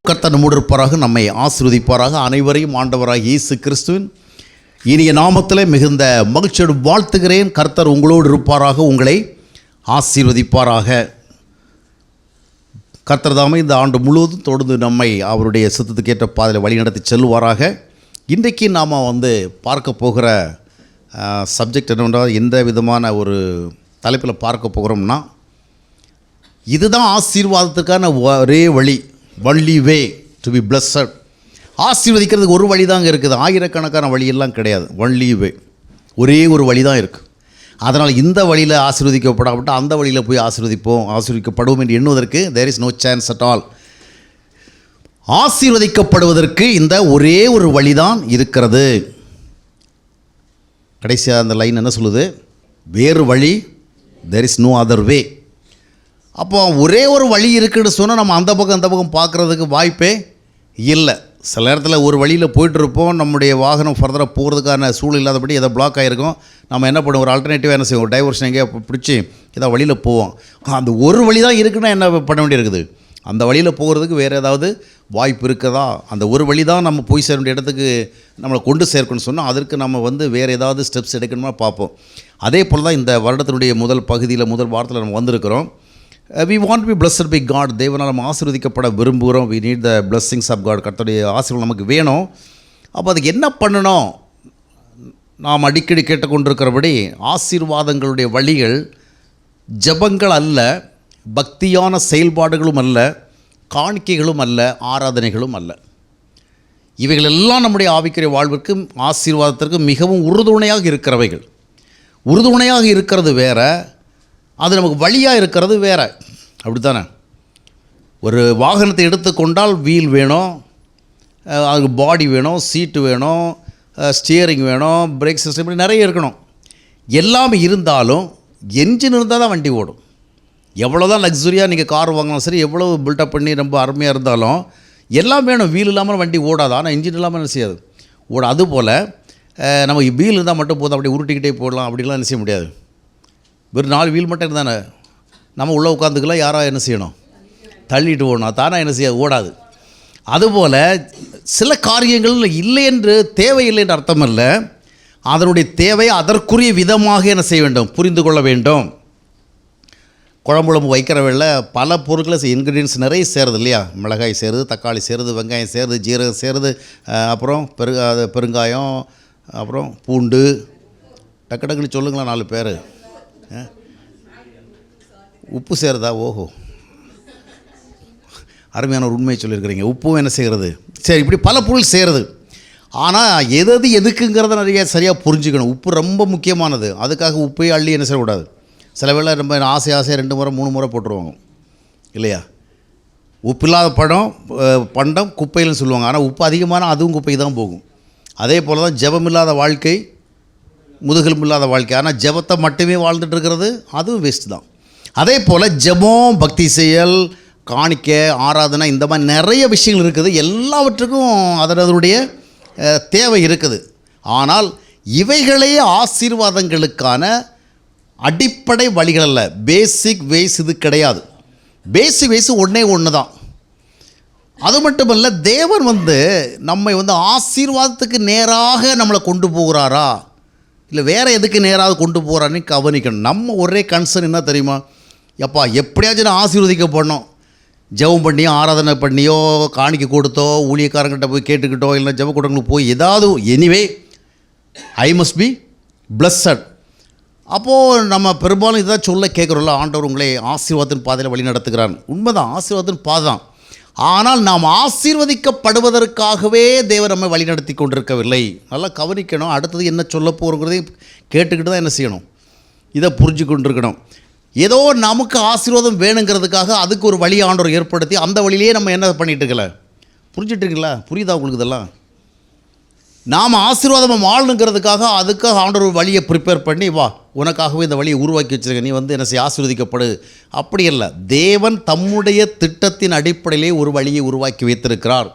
கர்த்தர் நம்மோடு இருப்பாராக, நம்மை ஆசீர்வதிப்பாராக. அனைவரையும் ஆண்டவராக இயேசு கிறிஸ்துவின் இனிய நாமத்திலே மிகுந்த மகிழ்ச்சியோடு வாழ்த்துகிறேன். கர்த்தர் உங்களோடு இருப்பாராக, உங்களை ஆசீர்வதிப்பாராக. கர்த்தர் தாமே இந்த ஆண்டு முழுவதும் தொடர்ந்து நம்மை அவருடைய சித்தத்துக்கேற்ற பாதையில் வழிநடத்தி செல்வாராக. இன்றைக்கு நாம் பார்க்க போகிற சப்ஜெக்ட் என்னவென்றால், எந்த விதமான ஒரு தலைப்பில் பார்க்க போகிறோம்னா, இதுதான் ஆசீர்வாதத்துக்கான ஒரே வழி, only way to be blessed. ஆசீர்வதிக்கிறதுக்கு ஒரு வழி தாங்க இருக்குது, ஆயிரக்கணக்கான வழியெல்லாம் கிடையாது. ஒன்லி வே, ஒரே ஒரு வழி தான் இருக்குது. அதனால் இந்த வழியில் ஆசீர்வதிக்கப்படாவிட்டால் அந்த வழியில் போய் ஆசீர்வதிக்கப்படுவோம் என்று எண்ணுவதற்கு there is no chance at all. ஆசீர்வதிக்கப்படுவதற்கு இந்த ஒரே ஒரு வழி தான் இருக்கிறது. கடைசியாக அந்த லைன் என்ன சொல்லுது? வேறு வழி, there is no other way. அப்போ ஒரே ஒரு வழி இருக்குன்னு சொன்னால் நம்ம அந்த பக்கம் பார்க்குறதுக்கு வாய்ப்பே இல்லை. சில நேரத்தில் ஒரு வழியில் போயிட்டுருப்போம், நம்முடைய வாகனம் ஃபர்தராக போகிறதுக்கான சூழல் இல்லாதபடி எதை பிளாக் ஆகிருக்கும். நம்ம என்ன பண்ணுவோம், ஒரு ஆல்டர்னேட்டிவாக என்ன செய்வோம், டைவர்ஷன் எங்கேயா பிடிச்சி ஏதாவது வழியில் போவோம். அந்த ஒரு வழி தான் இருக்குன்னா என்ன பண்ண வேண்டியிருக்குது? அந்த வழியில் போகிறதுக்கு வேறு ஏதாவது வாய்ப்பு இருக்குதா? அந்த ஒரு வழி தான் நம்ம போய் சேர வேண்டிய இடத்துக்கு நம்மளை கொண்டு சேர்க்கணும்னு சொன்னால் அதற்கு நம்ம வேறு ஏதாவது ஸ்டெப்ஸ் எடுக்கணுமா பார்ப்போம். அதே போல் தான் இந்த வருடத்தினுடைய முதல் பகுதியில், முதல் வாரத்தில் நம்ம வந்திருக்கிறோம். We want to be blessed by God. தேவனால் நம்ம ஆசீர்வதிக்கப்பட விரும்புகிறோம். We need the blessings of God. கர்த்தருடைய ஆசீர்வாதம் நமக்கு வேணும். அப்போ அதுக்கு என்ன பண்ணணும்? நாம் அடிக்கடி கேட்டுக்கொண்டிருக்கிறபடி, ஆசீர்வாதங்களுடைய வழிகள் ஜபங்கள் அல்ல, பக்தியான செயல்பாடுகளும் அல்ல, காணிக்கைகளும் அல்ல, ஆராதனைகளும் அல்ல. இவைகளெல்லாம் நம்முடைய ஆவிக்குரிய வாழ்விற்கு, ஆசீர்வாதத்திற்கு மிகவும் உறுதுணையாக இருக்கிறவைகள். உறுதுணையாக இருக்கிறது வேறு, அது நமக்கு வழியாக இருக்கிறது வேறு. அப்படி தானே? ஒரு வாகனத்தை எடுத்துக்கொண்டால் வீல் வேணும், அதுக்கு பாடி வேணும், சீட்டு வேணும், ஸ்டியரிங் வேணும், பிரேக் சிஸ்டம், இப்படி நிறைய இருக்கணும். எல்லாமே இருந்தாலும் என்ஜின் இருந்தால் தான் வண்டி ஓடும். எவ்வளோ தான் லக்ஸுரியாக நீங்கள் கார் வாங்கினாலும் சரி, எவ்வளோ பில்டப் பண்ணி ரொம்ப அருமையாக இருந்தாலும் எல்லாம் வேணும். வீல் இல்லாமல் வண்டி ஓடாது. ஆனால் இன்ஜின் இல்லாமல் என்ன செய்யாது, ஓடும். அதுபோல் நமக்கு வீல் இருந்தால் மட்டும் போதும், அப்படியே உருட்டிக்கிட்டே போடலாம், அப்படிலாம் என்ன செய்ய முடியாது. வெறும் 4 வீல் மட்டும் இருந்தானே நம்ம உள்ளே உட்காந்துக்கலாம், யாராக என்ன செய்யணும், தள்ளிட்டு ஓடணும். தானே என்ன செய்ய ஓடாது. அதுபோல் சில காரியங்கள் இல்லை என்று, தேவையில்லை என்று அர்த்தம் இல்லை. அதனுடைய தேவை அதற்குரிய விதமாக என்ன செய்ய வேண்டும், புரிந்து கொள்ள வேண்டும். குழம்புழம்பு வைக்கிற வேளை பல பொருட்களை இன்க்ரீடியன்ஸ் நிறைய சேருது இல்லையா? மிளகாய் சேருது, தக்காளி சேருது, வெங்காயம் சேருது, ஜீரகம் சேருது, அப்புறம் பெருங்காயம், அப்புறம் பூண்டு. டக்குன்னு சொல்லுங்களா 4 பேர். உப்பு சேருதா? ஓஹோ, அருமையான ஒரு உண்மையை சொல்லியிருக்கிறீங்க. உப்பும் என்ன செய்கிறது, சரி, இப்படி பல பொருள் சேருது. ஆனால் எது எதுக்குங்கிறத நிறைய சரியாக புரிஞ்சுக்கணும். உப்பு ரொம்ப முக்கியமானது. அதுக்காக உப்பையே அள்ளி என்ன செய்யக்கூடாது. சில வேளை ரொம்ப ஆசையாக 2 முறை 3 முறை போட்டுருவாங்க இல்லையா? உப்பு இல்லாத பண்டம் குப்பையில்னு சொல்லுவாங்க. ஆனால் உப்பு அதிகமான அதுவும் குப்பைக்கு தான் போகும். அதே போல் தான் ஜெபம் இல்லாத வாழ்க்கை முதுகெலும்பு இல்லாத வாழ்க்கை. ஆனால் ஜெபத்தை மட்டுமே வாழ்ந்துட்டு இருக்கிறது அதுவும் வேஸ்ட் தான். அதே போல் ஜெபம், பக்தி செயல், காணிக்கை, ஆராதனை, இந்த மாதிரி நிறைய விஷயங்கள் இருக்குது. எல்லாவற்றுக்கும் அதனுடைய தேவை இருக்குது. ஆனால் இவைகளே ஆசீர்வாதங்களுக்கான அடிப்படை வழிகள் அல்ல. பேசிக் வேஸ் இது கிடையாது. பேசிக் வேஸ் ஒன்று தான். அது மட்டுமல்ல, தேவன் நம்மை ஆசீர்வாதத்துக்கு நேராக நம்மளை கொண்டு போகிறாரா, இல்லை வேறு எதுக்கு நேராக கொண்டு போகிறான்னு கவனிக்கணும். நம்ம ஒரே கன்சர்ன் என்ன தெரியுமா? எப்பா எப்படியாச்சும் நான் ஆசீர்வதிக்கப்படணும். ஜெபம் பண்ணியோ, ஆராதனை பண்ணியோ, காணிக்கை கொடுத்தோ, ஊழியக்காரங்கிட்ட போய் கேட்டுக்கிட்டோ, இல்லை ஜெப கூட்டங்களுக்கு போய் ஏதாவது, anyway I must be blessed. அப்போது நம்ம பெரும்பாலும் இதுதான் சொல்ல கேட்குறோம்ல, ஆண்டவர் உங்களை ஆசீர்வாதத்தின் பாதையில் வழி நடத்துகிறான். உண்மைதான், ஆசீர்வாதத்தின் பாதை தான். ஆனால் நாம் ஆசீர்வதிக்கப்படுவதற்காகவே தேவன் நம்மை வழிநடத்தி கொண்டிருக்கவில்லை. நல்லா கவனிக்கணும். அடுத்தது என்ன சொல்ல போகிறதையும் கேட்டுக்கிட்டு தான் என்ன செய்யணும், இதை புரிஞ்சு கொண்டிருக்கணும். ஏதோ நமக்கு ஆசீர்வாதம் வேணுங்கிறதுக்காக அதுக்கு ஒரு வழி ஆண்டவர் ஏற்படுத்தி அந்த வழியிலே நம்ம என்ன பண்ணிகிட்டு இருக்கல, புரிஞ்சிட்டு இருக்கீங்களா? புரியுதா உங்களுக்கு இதெல்லாம்? நாம் ஆசீர்வாதம் வாழணுங்கிறதுக்காக அதுக்காக ஆண்டவர் ஒரு வழியை ப்ரிப்பேர் பண்ணி, வா உனக்காகவே இந்த வழியை உருவாக்கி வச்சுருக்க, நீ என்ன செய்ய, ஆசீர்வதிக்கப்படு. அப்படி இல்லை. தேவன் தம்முடைய திட்டத்தின் அடிப்படையிலே ஒரு வழியை உருவாக்கி வைத்திருக்கிறார்.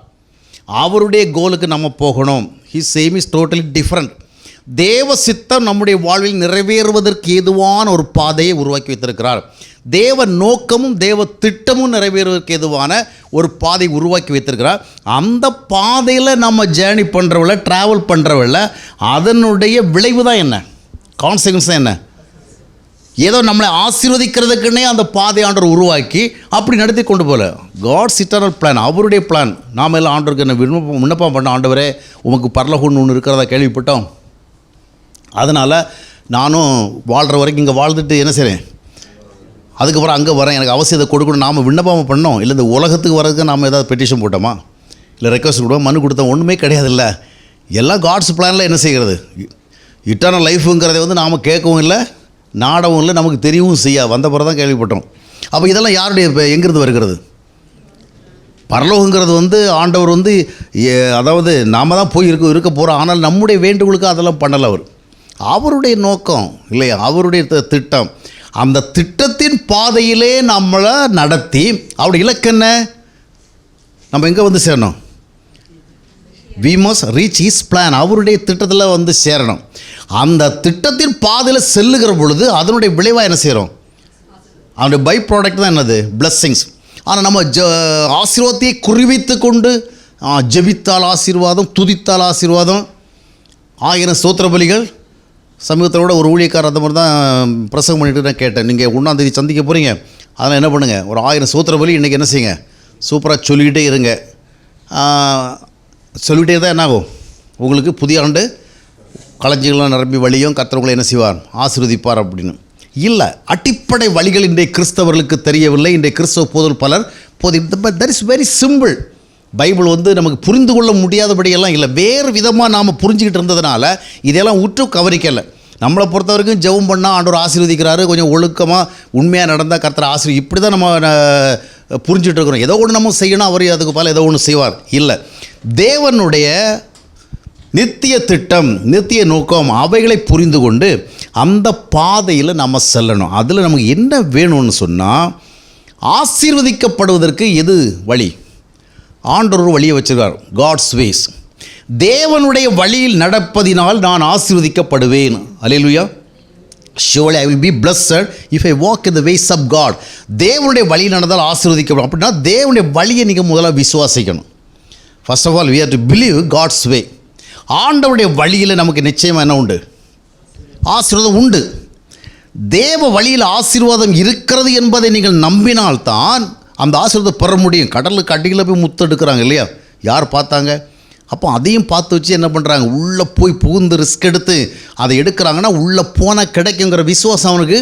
அவருடைய கோலுக்கு நம்ம போகணும். His aim is totally different. தேவ சித்தம் நம்முடைய வாழ்வில் நிறைவேறுவதற்கு ஏதுவான ஒரு பாதையை உருவாக்கி வைத்திருக்கிறார். தேவ நோக்கமும் தேவ திட்டமும் நிறைவேறுவதற்கு ஏதுவான ஒரு பாதை உருவாக்கி வைத்திருக்கிறார். அந்த பாதையில் நம்ம ஜேர்னி பண்ணுறவில்ல, ட்ராவல் பண்ணுறவில்ல, அதனுடைய விளைவு தான் என்ன, கான்சிக்வன்ஸ் தான் என்ன? ஏதோ நம்மளை ஆசீர்வதிக்கிறதுக்குன்னே அந்த பாதை ஆண்டவர் உருவாக்கி அப்படி நடத்தி கொண்டு போகல. காட்ஸ் இட்டர்னல் பிளான், அவருடைய பிளான். நாம் எல்லாம் ஆண்டவருக்கு என்ன விண்ணப்பம் பண்ண, ஆண்டவரே உமக்கு பரலோகம்னு ஒன்று இருக்கிறதா கேள்விப்பட்டோம், அதனால் நானும் வாழ்கிற வரைக்கும் இங்கே வாழ்ந்துட்டு என்ன செய்கிறேன், அதுக்கப்புறம் அங்கே வரேன், எனக்கு அவசியத்தை கொடுக்கணும் நாம் விண்ணப்பம் பண்ணோம். இல்லை இந்த உலகத்துக்கு வர்றதுக்கு நாம் ஏதாவது பெட்டிஷன் போட்டோமா, இல்லை ரெக்வஸ்ட் கொடுத்தோம், மனு கொடுத்தோம்? ஒன்றுமே கிடையாதுல்ல. எல்லாம் காட்ஸ் பிளானில் என்ன செய்கிறது, இட்டர்னல் லைஃபுங்கிறத நாம் கேட்கவும் இல்லை, நாடவும் இல்லை, நமக்கு தெரியவும் செய்யா, வந்த பிறகு தான் கேள்விப்பட்டோம். அப்போ இதெல்லாம் யாருடைய எங்கிருந்து வருகிறது? பரலோகங்கிறது ஆண்டவர் அதாவது நாம் தான் போய் இருக்க போகிறோம். ஆனால் நம்முடைய வேண்டுகோளுக்கு அதெல்லாம் பண்ணலை. அவருடைய நோக்கம் இல்லையா, அவருடைய திட்டம். அந்த திட்டத்தின் பாதையிலே நம்மளை நடத்தி அவருடைய இலக்கு என்ன, நம்ம எங்கே சேரணும்? we must reach his plan. அவருடைய திட்டத்தில் சேரணும். அந்த திட்டத்தின் பாதையில் செல்லுகிற பொழுது அதனுடைய விளைவாக என்ன செய்கிறோம்? அவனுடைய பை ப்ராடக்ட் தான் என்னது? பிளஸ்ஸிங்ஸ். ஆனால் நம்ம ஆசீர்வாதத்தையே குறிவித்து கொண்டு ஜெபித்தால் ஆசீர்வாதம், துதித்தால் ஆசீர்வாதம், 1000 ஸ்தோத்திர பலிகள். சமீபத்தோட ஒரு ஊழியக்காரர் அந்த மாதிரி தான் பிரசங்கம் பண்ணிட்டு நான் கேட்டேன், நீங்கள் 1ஆம் தேதி சந்திக்க போகிறீங்க, அதெல்லாம் என்ன பண்ணுங்கள், ஒரு 1000 ஸ்தோத்திர பலி இன்றைக்கி என்ன செய்யுங்க, சூப்பராக சொல்லிக்கிட்டே இருங்க. சொல்லிகிட்டே தான் என்னாகும், உங்களுக்கு புதிய ஆண்டு களஞ்சிகள்லாம் நிரம்பி வழியும், கர்த்தர் என்ன செய்வார், ஆசீர்வதிப்பார் அப்படின்னு. இல்லை, அடிப்படை வழிகள் இன்றைய கிறிஸ்தவர்களுக்கு தெரியவில்லை. இன்றைய கிறிஸ்தவ போதல் பலர் that is very simple. Bible நமக்கு புரிந்து கொள்ள முடியாதபடியெல்லாம் இல்லை, வேறு விதமாக நாம் புரிஞ்சுக்கிட்டு இருந்ததுனால இதையெல்லாம் உற்று கவனிக்கலை. நம்மளை பொறுத்த வரைக்கும் ஜெபம் பண்ணால் ஆண்டவர் ஆசீர்வதிக்கிறாரு, கொஞ்சம் ஒழுக்கமாக உண்மையாக நடந்தால் கர்த்தர் ஆசீர்வதி, இப்படி தான் நம்ம புரிஞ்சுட்டு இருக்கிறோம். ஏதோ ஒன்று நம்ம செய்யணும், அவர் அதுக்கு பல ஏதோ ஒன்று செய்வார். இல்லை, தேவனுடைய நித்திய திட்டம், நித்திய நோக்கம், அவைகளை புரிந்து கொண்டு அந்த பாதையில் நம்ம செல்லணும். அதில் நமக்கு என்ன வேணும்னு சொன்னால், ஆசீர்வதிக்கப்படுவதற்கு எது வழி? ஆண்டவர் வழியை வச்சிருக்கார், காட்ஸ் வேஸ். தேவனுடைய வழியில் நடப்பதினால் நான் ஆசீர்வதிக்கப்படுவேன். அல்லேலூயா. surely I will be blessed if I walk in the ways of God. தேவனுடைய வழியில் நடந்தால் ஆசீர்வதிக்கப்படும். அப்படின்னா தேவனுடைய வழியை நீங்கள் முதல்ல விசுவாசிக்கணும். First of all we have to believe God's way. ஆண்டவருடைய வழியில் நமக்கு நிச்சயமாக என்ன உண்டு? ஆசீர்வாதம் உண்டு. தேவ வழியில் ஆசீர்வாதம் இருக்கிறது என்பதை நீங்கள் நம்பினால்தான் அந்த ஆசீர்வாதத்தை பெற முடியும். கடலுக்கு அடியில் போய் முத்தெடுக்கிறாங்க இல்லையா, யார் பார்த்தாங்க? அப்போ அதையும் பார்த்து வச்சு என்ன பண்ணுறாங்க, உள்ளே போய் புகுந்து ரிஸ்க் எடுத்து அதை எடுக்கிறாங்கன்னா உள்ளே போனால் கிடைக்குங்கிற விசுவாசம் அவனுக்கு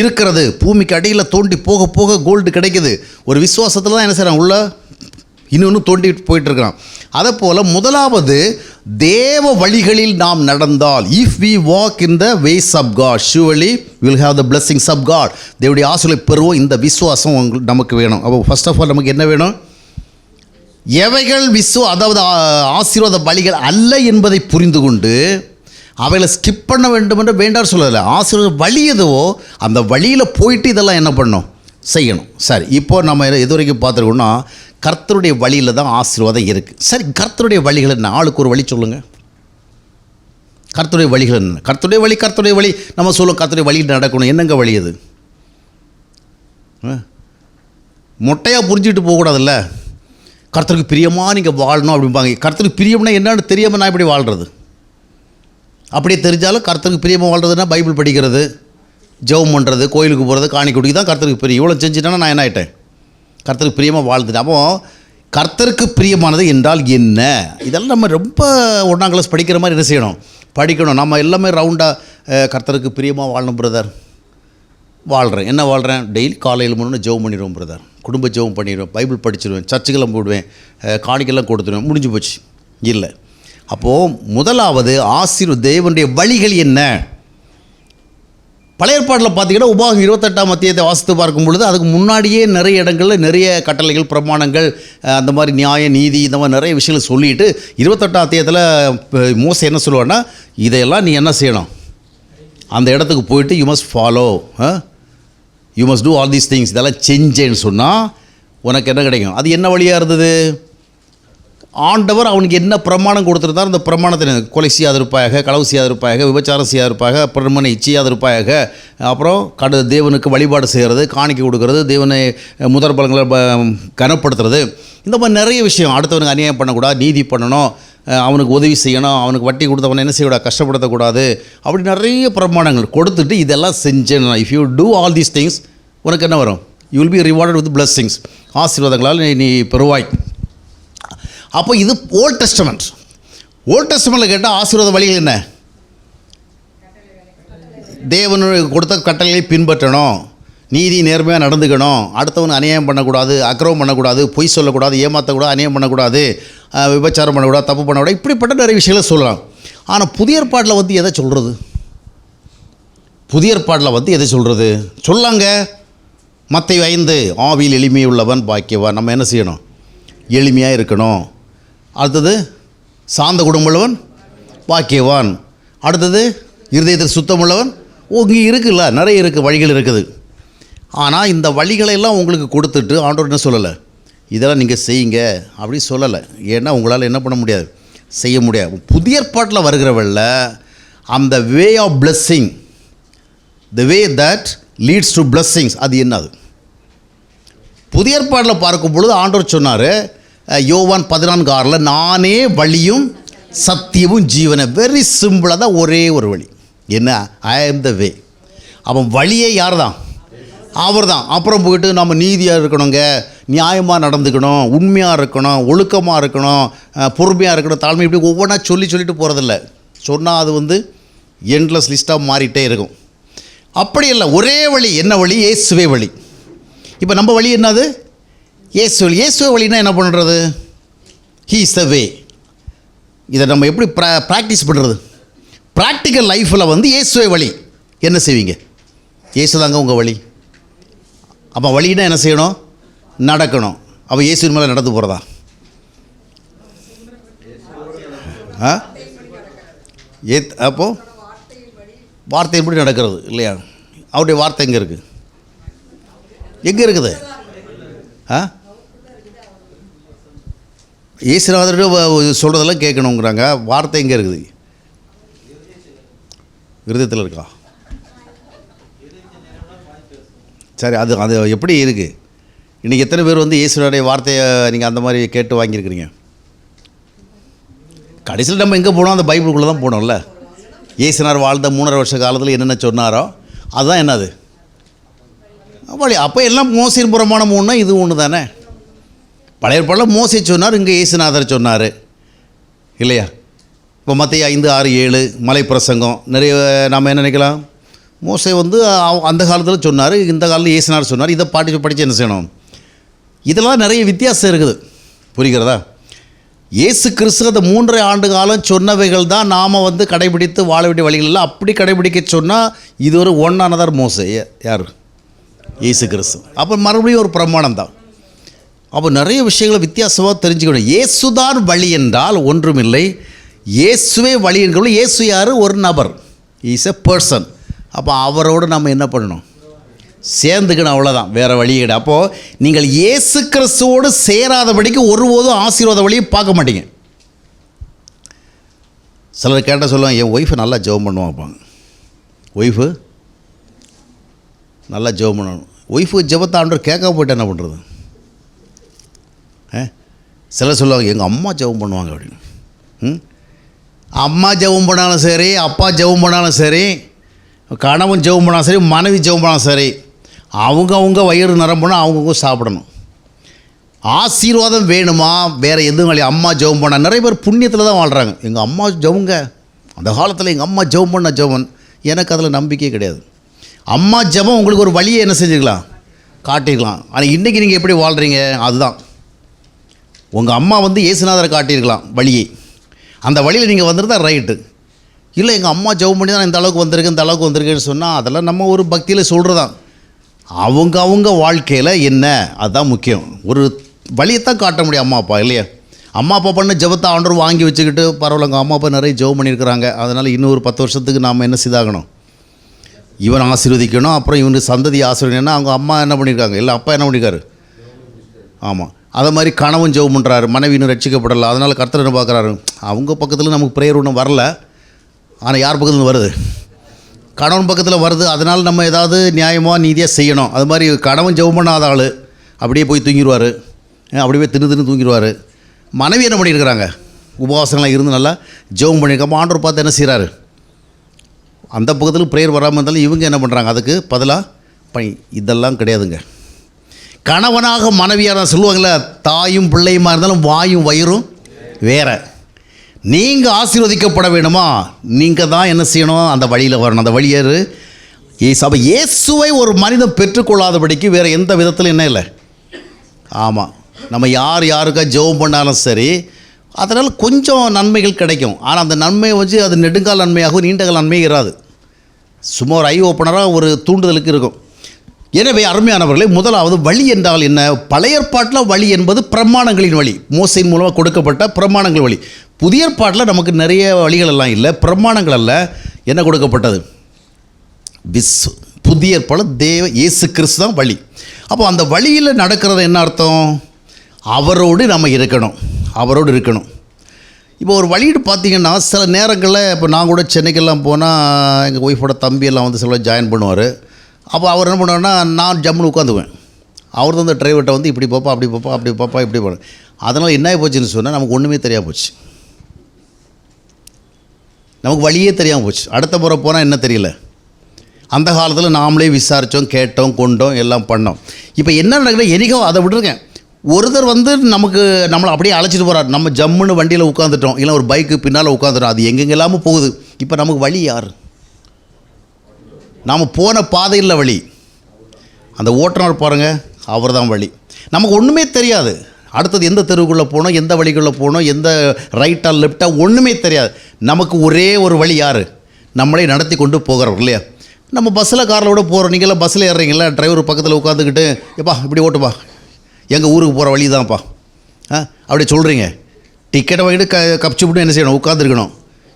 இருக்கிறது. பூமிக்கு அடியில் தோண்டி போக போக கோல்டு கிடைக்குது. ஒரு விசுவாசத்தில் தான் என்ன செய்கிறான், உள்ளே இன்னொன்று தோண்டிட்டு போயிட்டுருக்கிறான். அதை போல் முதலாவது தேவ வழிகளில் நாம் நடந்தால், if we walk in the ways of God, surely will have the blessings of God. தேவனுடைய ஆசீர்வாதத்தை பெறுவோம். இந்த விசுவாசம் நமக்கு வேணும். அப்போ ஃபர்ஸ்ட் ஆஃப் ஆல் நமக்கு என்ன வேணும்? எவைகள் அதாவது ஆசீர்வாத வழிகள் அல்ல என்பதை புரிந்து கொண்டு அவைகளை ஸ்கிப் பண்ண வேண்டும் என்று வேண்டாம் சொல்லலை. ஆசீர்வாத வழி எதுவோ அந்த வழியில் போயிட்டு இதெல்லாம் என்ன பண்ணணும், செய்யணும். சரி, இப்போது நம்ம எது வரைக்கும் பார்த்துருக்கோம்னா, கர்த்தருடைய வழியில் தான் ஆசீர்வாதம் இருக்குது. சரி, கர்த்தருடைய வழிகள் என்ன? ஆளுக்கு ஒரு வழி சொல்லுங்கள். கர்த்தருடைய வழிகள் என்ன? கர்த்தருடைய வழி, கர்த்தருடைய வழி நம்ம சொல்லுவோம், கர்த்தருடைய வழியில் நடக்கணும். என்னங்க வழி அது? மொட்டையாக புரிஞ்சுட்டு போகக்கூடாதுல்ல. கர்த்தருக்கு பிரியமாக நீங்கள் வாழணும் அப்படிம்பாங்க. கர்த்தருக்கு பிரியம்னா என்னன்னு தெரியாமல் நான் எப்படி வாழ்கிறது? அப்படியே தெரிஞ்சாலும் கர்த்தருக்கு பிரியமாக வாழ்கிறதுனா பைபிள் படிக்கிறது, ஜெபம் பண்ணுறது, கோயிலுக்கு போகிறது, காணி கொடுக்கி தான் கர்த்தருக்கு பிரியம். இவ்வளோ செஞ்சுட்டேன்னா நான் என்ன ஆகிட்டேன்? கர்த்தருக்கு பிரியமாக வாழ்ந்துட்டேன். அப்போ கர்த்தருக்கு பிரியமானது என்றால் என்ன? இதெல்லாம் நம்ம ரொம்ப 1ஆம் கிளாஸ் படிக்கிற மாதிரி என்ன செய்யணும், படிக்கணும். நம்ம எல்லாமே ரவுண்டாக கர்த்தருக்கு பிரியமாக வாழணும் பிரதர். வாழ்கிறேன். என்ன வாழ்கிறேன்? டெய்லி காலையில் முன்னே ஜெபம் பண்ணிடுவோம் பிரதர், குடும்ப ஜெபம் பண்ணிடுவேன், பைபிள் படிச்சிடுவேன், சர்ச்சுக்கெல்லாம் போடுவேன், காணிக்கெல்லாம் கொடுத்துடுவேன், முடிஞ்சு போச்சு. இல்லை. அப்போது முதலாவது தேவனுடைய வழிகள் என்ன? பழைய ஏற்பாட்டில் பார்த்தீங்கன்னா உபாகம் 28ஆம் அத்தியாயத்தை வாசித்து பார்க்கும் பொழுது அதுக்கு முன்னாடியே நிறைய இடங்களில் நிறைய கட்டளைகள், பிரமாணங்கள், அந்த மாதிரி நியாய நீதி, இந்த மாதிரி நிறைய விஷயங்கள் சொல்லிவிட்டு 28ஆம் அத்தியாயத்தில் மோசே என்ன சொல்லுவான்னா, இதையெல்லாம் நீ என்ன செய்யணும், அந்த இடத்துக்கு போயிட்டு you must follow, you must do all these things. இதெல்லாம் செஞ்சேன்னு சொன்னால் உனக்கு என்ன கிடைக்கும்? அது என்ன வழியாக இருந்தது? ஆண்டவர் அவனுக்கு என்ன பிரமாணம் கொடுத்துருந்தார், அந்த பிரமாணத்தை கொலை செய்யாதிருப்பாயாக, களவு செய்யாதிருப்பாயாக, விபச்சாரம் செய்யாதிருப்பாக, பெருமனை இச்சையாதிருப்பாயாக, அப்புறம் தேவனுக்கு வழிபாடு செய்கிறது, காணிக்கை கொடுக்கறது, தேவனை முதற் பலங்களை கனப்படுத்துறது, இந்த மாதிரி நிறைய விஷயம். அடுத்தவனுக்கு அநியாயம் பண்ணக்கூடாது, நீதி பண்ணணும், அவனுக்கு உதவி செய்யணும், அவனுக்கு வட்டி கொடுத்தவனை என்ன செய்யக்கூடாது, கஷ்டப்படுத்தக்கூடாது, அப்படி நிறைய பிரமாணங்கள் கொடுத்துட்டு இதெல்லாம் செஞ்சேன். If you do all these things உனக்கு என்ன வரும்? You will be rewarded with blessings, ஆசீர்வாதங்களால் நீ பெறுவாய். அப்போ இது ஓல்ட் டெஸ்டமெண்ட். ஓல்ட் டெஸ்டமெண்ட்டில் கேட்டால் ஆசீர்வாத வழிகள் என்ன? தேவன் கொடுத்த கட்டளையை பின்பற்றணும், நீதி நேர்மையாக நடந்துக்கணும், அடுத்தவன் அநியாயம் பண்ணக்கூடாது, அக்கிரமம் பண்ணக்கூடாது, பொய் சொல்லக்கூடாது, ஏமாற்றக்கூடாது, அநியாயம் பண்ணக்கூடாது, விபச்சாரம் பண்ணக்கூடாது, தப்பு பண்ணக்கூடாது, இப்படிப்பட்ட நிறைய விஷயங்களை சொல்லலாம். ஆனால் புதிய ஏற்பாட்டில் வந்து எதை சொல்கிறது? புதிய ஏற்பாட்டில் வந்து எதை சொல்கிறது? சொல்லாங்க. மத்தேயு 5 ஆவியில் எளிமையுள்ளவன் பாக்கியவான். நம்ம என்ன செய்யணும்? எளிமையாக இருக்கணும். அடுத்தது சாந்த குணமுள்ளவன் பாக்கியவான். அடுத்தது இருதயத்தில் சுத்தமுள்ளவன். இங்கே இருக்குல்ல, நிறைய இருக்குது, வழிகள் இருக்குது. ஆனால் இந்த வழிகளெல்லாம் உங்களுக்கு கொடுத்துட்டு ஆண்டவர் என்ன சொல்லலை, இதெல்லாம் நீங்கள் செய்யுங்க அப்படி சொல்லலை. ஏன்னா உங்களால் என்ன பண்ண முடியாது, செய்ய முடியாது. புதிய ஏற்பாட்டில் வருகிறவல்ல அந்த way of blessing, the way that leads to blessings, அது என்னது? புதிய ஏற்பாட்டில் பார்க்கும் பொழுது ஆண்டவர் சொன்னார், யோவான் 14:6, நானே வழியும் சத்தியமும் ஜீவனை. வெரி சிம்பிளாக தான், ஒரே ஒரு வழி. என்ன? ஐ ஆம் த வே. அப்போ வழியே யார் தான்? அவர் தான். அப்புறம் போயிட்டு நம்ம நீதியாக இருக்கணுங்க, நியாயமாக நடந்துக்கணும், உண்மையாக இருக்கணும், ஒழுக்கமாக இருக்கணும், பொறுமையாக இருக்கணும், தாழ்மை, இப்படி ஒவ்வொன்றா சொல்லிட்டு போகிறதில்ல. சொன்னால் அது வந்து எண்ட்லெஸ் லிஸ்ட்டாக மாறிட்டே இருக்கும். அப்படி இல்லை, ஒரே வழி. என்ன வழி? இயேசுவே வழி. இப்போ நம்ம வழி என்னது? இயேசு வழி. இயேசுவே வழினா என்ன பண்ணுறது? ஹீ இஸ் த வே. இதை நம்ம எப்படி ப்ராக்டிஸ் பண்ணுறது? ப்ராக்டிக்கல் லைஃப்பில் வந்து இயேசுவே வழி. என்ன செய்வீங்க? இயேசு தாங்க உங்கள் வழி. அப்போ வழின்னா என்ன செய்யணும்? நடக்கணும். அப்போ இயேசுவின் மேலே நடந்து போகிறதா? அப்போது வார்த்தை எப்படி நடக்கிறது இல்லையா? அவருடைய வார்த்தை எங்கே இருக்குது? எங்கே இருக்குது? இயேசுநாதர்கிட்ட சொல்கிறதெல்லாம் கேட்கணுங்கிறாங்க. வார்த்தை எங்கே இருக்குது? இருதயத்தில் இருக்கா? சரி, அது எப்படி இருக்குது? இன்றைக்கி எத்தனை பேர் வந்து இயேசுனுடைய வார்த்தையை நீங்கள் அந்த மாதிரி கேட்டு வாங்கியிருக்கிறீங்க? கடைசியில் நம்ம எங்கே போனோம்? அந்த பைபிளுக்குள்ளே தான் போனோம்ல. இயேசுனார் வாழ்ந்த 3.5 வருஷ காலத்தில் என்னென்ன சொன்னாரோ அதுதான் என்னது வழி. அப்போ எல்லாம் மோசையின் புறமானம் ஒன்று, இது ஒன்று தானே. பழைய ஏற்பாடில் மோசை சொன்னார், இங்கே இயேசுநாதர் சொன்னார் இல்லையா? இப்போ மத்தேயு 5, 6, 7 மலை பிரசங்கம் நிறைய. நாம் என்ன நினைக்கலாம், மோசை வந்து அந்த காலத்தில் சொன்னார், இந்த காலத்தில் இயேசுநாதர் சொன்னார், இதை படித்து என்ன செய்யணும்? இதெல்லாம் நிறைய வித்தியாசம் இருக்குது. புரிகிறதா? இயேசு கிறிஸ்து அந்த 3.5 ஆண்டு காலம் சொன்னவைகள் தான் நாம் வந்து கடைபிடித்து வாழ வேண்டிய வழிகள் இல்லை. அப்படி கடைபிடிக்க சொன்னால் இது ஒரு ஒன்றானதார் மோசை. யார்? இயேசு கிறிஸ்து. அப்போ மறுபடியும் ஒரு பிரமாணம் தான். அப்போ நிறைய விஷயங்களை வித்தியாசமாக தெரிஞ்சுக்கணும். இயேசுதான் வழி என்றால் ஒன்றுமில்லை, இயேசுவே வழி என்கிறோம். இயேசு யார்? ஒரு நபர், இஸ் எ பர்சன். அப்போ அவரோடு நம்ம என்ன பண்ணணும்? சேர்ந்துக்கணும், அவ்வளோதான், வேறு வழி கிடையாது. அப்போது நீங்கள் இயேசு கிறிஸ்துவோடு சேராதபடிக்கு ஒருபோதும் ஆசீர்வாத வழியை பார்க்க மாட்டீங்க. சிலர் கேட்டால் சொல்லுவாங்க, என் ஒய்ஃபு நல்லா ஜெபம் பண்ணுவாங்க. ஒய்ஃபு நல்லா ஜெபம் பண்ணணும். ஒய்ஃபு ஜெபத்தை ஆண்டவர் கேட்க போய்ட்டு என்ன பண்ணுறது? சிலர் சொல்லுவாங்க, எங்கள் அம்மா ஜெபம் பண்ணுவாங்க அப்படின்னு. அம்மா ஜெபம் பண்ணாலும் சரி, அப்பா ஜெபம் பண்ணாலும் சரி, கணவன் ஜெபம் பண்ணாலும் சரி, மனைவி ஜெபம் பண்ணாலும் சரி, அவங்கவுங்க வயிறு நிரம்பணும், அவங்கவுங்க சாப்பிடணும். ஆசீர்வாதம் வேணுமா? வேறு எதுவும் இல்லையா? அம்மா ஜெபம் பண்ண நிறைய பேர் புண்ணியத்தில் தான் வாழ்கிறாங்க. எங்கள் அம்மா ஜெபங்க, அந்த காலத்தில் எங்கள் அம்மா ஜெபம் பண்ண ஜெபம். எனக்கு அதில் நம்பிக்கையே கிடையாது. அம்மா ஜெபம் உங்களுக்கு ஒரு வழியை என்ன செஞ்சுக்கலாம், காட்டியிருக்கலாம். ஆனால் இன்றைக்கி நீங்கள் எப்படி வாழ்கிறீங்க? அதுதான் உங்கள் அம்மா வந்து இயேசுநாதரை காட்டியிருக்கலாம் வழியை. அந்த வழியில் நீங்கள் வந்துருந்தால் ரைட்டு. இல்லை எங்கள் அம்மா ஜெபம் பண்ணி தான் இந்த அளவுக்கு வந்திருக்கு, இந்த அளவுக்கு வந்திருக்குன்னு சொன்னால் அதெல்லாம் நம்ம ஒரு பக்தியில் சொல்கிறதான். அவங்க வாழ்க்கையில் என்ன, அதுதான் முக்கியம். ஒரு வழியைத்தான் காட்ட முடியும் அம்மா அப்பா, இல்லையா? அம்மா அப்பா பண்ண ஜெபத்தை ஆண்டவர் வாங்கி வச்சுக்கிட்டு பரவாயில்ல, அம்மா அப்பா நிறைய ஜெபம் பண்ணியிருக்கிறாங்க, அதனால் இன்னும் ஒரு 10 வருஷத்துக்கு நாம் என்ன செய்தாகணும்? இவன் ஆசீர்வதிக்கணும், அப்புறம் இவனுக்கு சந்ததி ஆசீர்வதிக்கணும்னா அவங்க அம்மா என்ன பண்ணியிருக்காங்க, இல்லை அப்பா என்ன பண்ணியிருக்காரு? ஆமாம், அதை மாதிரி கணவன் ஜெபம் பண்ணுறாரு, மனைவி இன்னும் ரட்சிக்கப்படலை, அதனால் கர்த்தர் என்ன பார்க்குறாரு, அவங்க பக்கத்தில் நமக்கு ப்ரேயர் ஒன்றும் வரல, ஆனால் யார் பக்கத்தில் வருது, கணவன் பக்கத்தில் வருது. அதனால் நம்ம ஏதாவது நியாயமாக நீதியாக செய்யணும். அது மாதிரி கணவன் ஜெபம் பண்ணாத ஆள் அப்படியே போய் தூங்கிடுவார், அப்படியே தின்னு தூங்கிடுவார். மனைவி என்ன பண்ணியிருக்கிறாங்க, உபவாசங்களாக இருந்து நல்லா ஜெபம் பண்ணியிருக்காம ஆண்டவர் பார்த்து என்ன செய்கிறாரு, அந்த பக்கத்தில் ப்ரேயர் வராமல் இருந்தாலும் இவங்க என்ன பண்ணுறாங்க, அதுக்கு பதிலாக இதெல்லாம் கிடையாதுங்க. கணவனாக மனைவியாக சொல்லுவாங்கள்ல, தாயும் பிள்ளையுமா இருந்தாலும் வாயும் வயிறும் வேற. நீங்கள் ஆசீர்வதிக்கப்பட வேணுமா, நீங்கள் தான் என்ன செய்யணும், அந்த வழியில் வரணும். அந்த வழியேறு அப்போ இயேசுவை ஒரு மனிதன் பெற்றுக்கொள்ளாதபடிக்கு வேறு எந்த விதத்தில் என்ன இல்லை. ஆமாம், நம்ம யாருக்கா ஜெபம் பண்ணாலும் சரி, அதனால் கொஞ்சம் நன்மைகள் கிடைக்கும். ஆனால் அந்த நன்மையை வச்சு அது நெடுங்கால நன்மையாகவும் நீண்டகால நன்மையும் இராது. சும்மா ஒரு ஐ ஓப்பனராக ஒரு தூண்டுதலுக்கு இருக்கும். எனவே அருமையானவர்களே, முதலாவது வழி என்றால் என்ன? பழைய ஏற்பாட்டில் வழி என்பது பிரமாணங்களின் வழி, மோசையின் மூலமாக கொடுக்கப்பட்ட பிரமாணங்கள் வழி. புதிய ஏற்பாட்டில் நமக்கு நிறைய வழிகள் எல்லாம் இல்லை, பிரமாணங்கள் அல்ல. என்ன கொடுக்கப்பட்டது? புதிய ஏற்பாடு இயேசு கிறிஸ்து தான் வழி. அப்போ அந்த வழியில் நடக்கிறது என்ன அர்த்தம்? அவரோடு நம்ம இருக்கணும், அவரோடு இருக்கணும். இப்போ ஒரு வழின்னு பார்த்தீங்கன்னா, சில நேரங்களில் இப்போ நான் கூட சென்னைக்கெல்லாம் போனால் எங்கள் ஒய்ஃபோட தம்பியெல்லாம் வந்து சில ஜாயின் பண்ணுவார். அப்போ அவர் என்ன பண்ணுவார்னா, நான் ஜம்முன்னு உட்காந்துக்குவேன். அவர் தான் அந்த டிரைவர்கிட்ட வந்து இப்படி போப்பா அப்படி போப்பா அப்படி போப்பா இப்படி போகிறேன். அதனால் என்ன ஆகி போச்சுன்னு சொன்னால், நமக்கு ஒன்றுமே தெரியாமல் போச்சு, நமக்கு வழியே தெரியாமல் போச்சு. அடுத்த முறை போனால் என்ன தெரியல. அந்த காலத்தில் நாமளே விசாரித்தோம், கேட்டோம், கொண்டோம், எல்லாம் பண்ணோம். இப்போ என்ன நடக்குது, எனக்கோ அதை விட்டுருக்கேன். ஒருத்தர் வந்து நம்மளை அப்படியே அழைச்சிட்டு போகிறார், நம்ம ஜம்முன்னு வண்டியில் உட்காந்துட்டோம், இல்லை ஒரு பைக்கு பின்னால் உட்காந்துட்டோம், அது எங்கெங்கெல்லாமல் போகுது. இப்போ நமக்கு வழி யார்? நாம் போன பாதையில் வழி அந்த ஓட்டுநர் பாருங்கள், அவர் தான் வழி. நமக்கு ஒன்றுமே தெரியாது, அடுத்தது எந்த தெருவுக்குள்ளே போகணும், எந்த வழிக்குள்ளே போகணும், எந்த ரைட்டாக லெஃப்டாக ஒன்றுமே தெரியாது. நமக்கு ஒரே ஒரு வழி யார்? நம்மளே நடத்தி கொண்டு போகிறவர் இல்லையா? நம்ம பஸ்ஸில் காரில் விட போகிறோம், நீங்களாம் பஸ்ஸில் ஏறுறீங்களா, டிரைவர் பக்கத்தில் உட்காந்துக்கிட்டு எப்பா இப்படி ஓட்டுப்பா, எங்கள் ஊருக்கு போகிற வழி தான்ப்பா அப்படி சொல்கிறீங்க. டிக்கெட்டை வாங்கிட்டு கப்ச்சிப்பிட்டு என்ன செய்யணும், உட்காந்துருக்கணும்.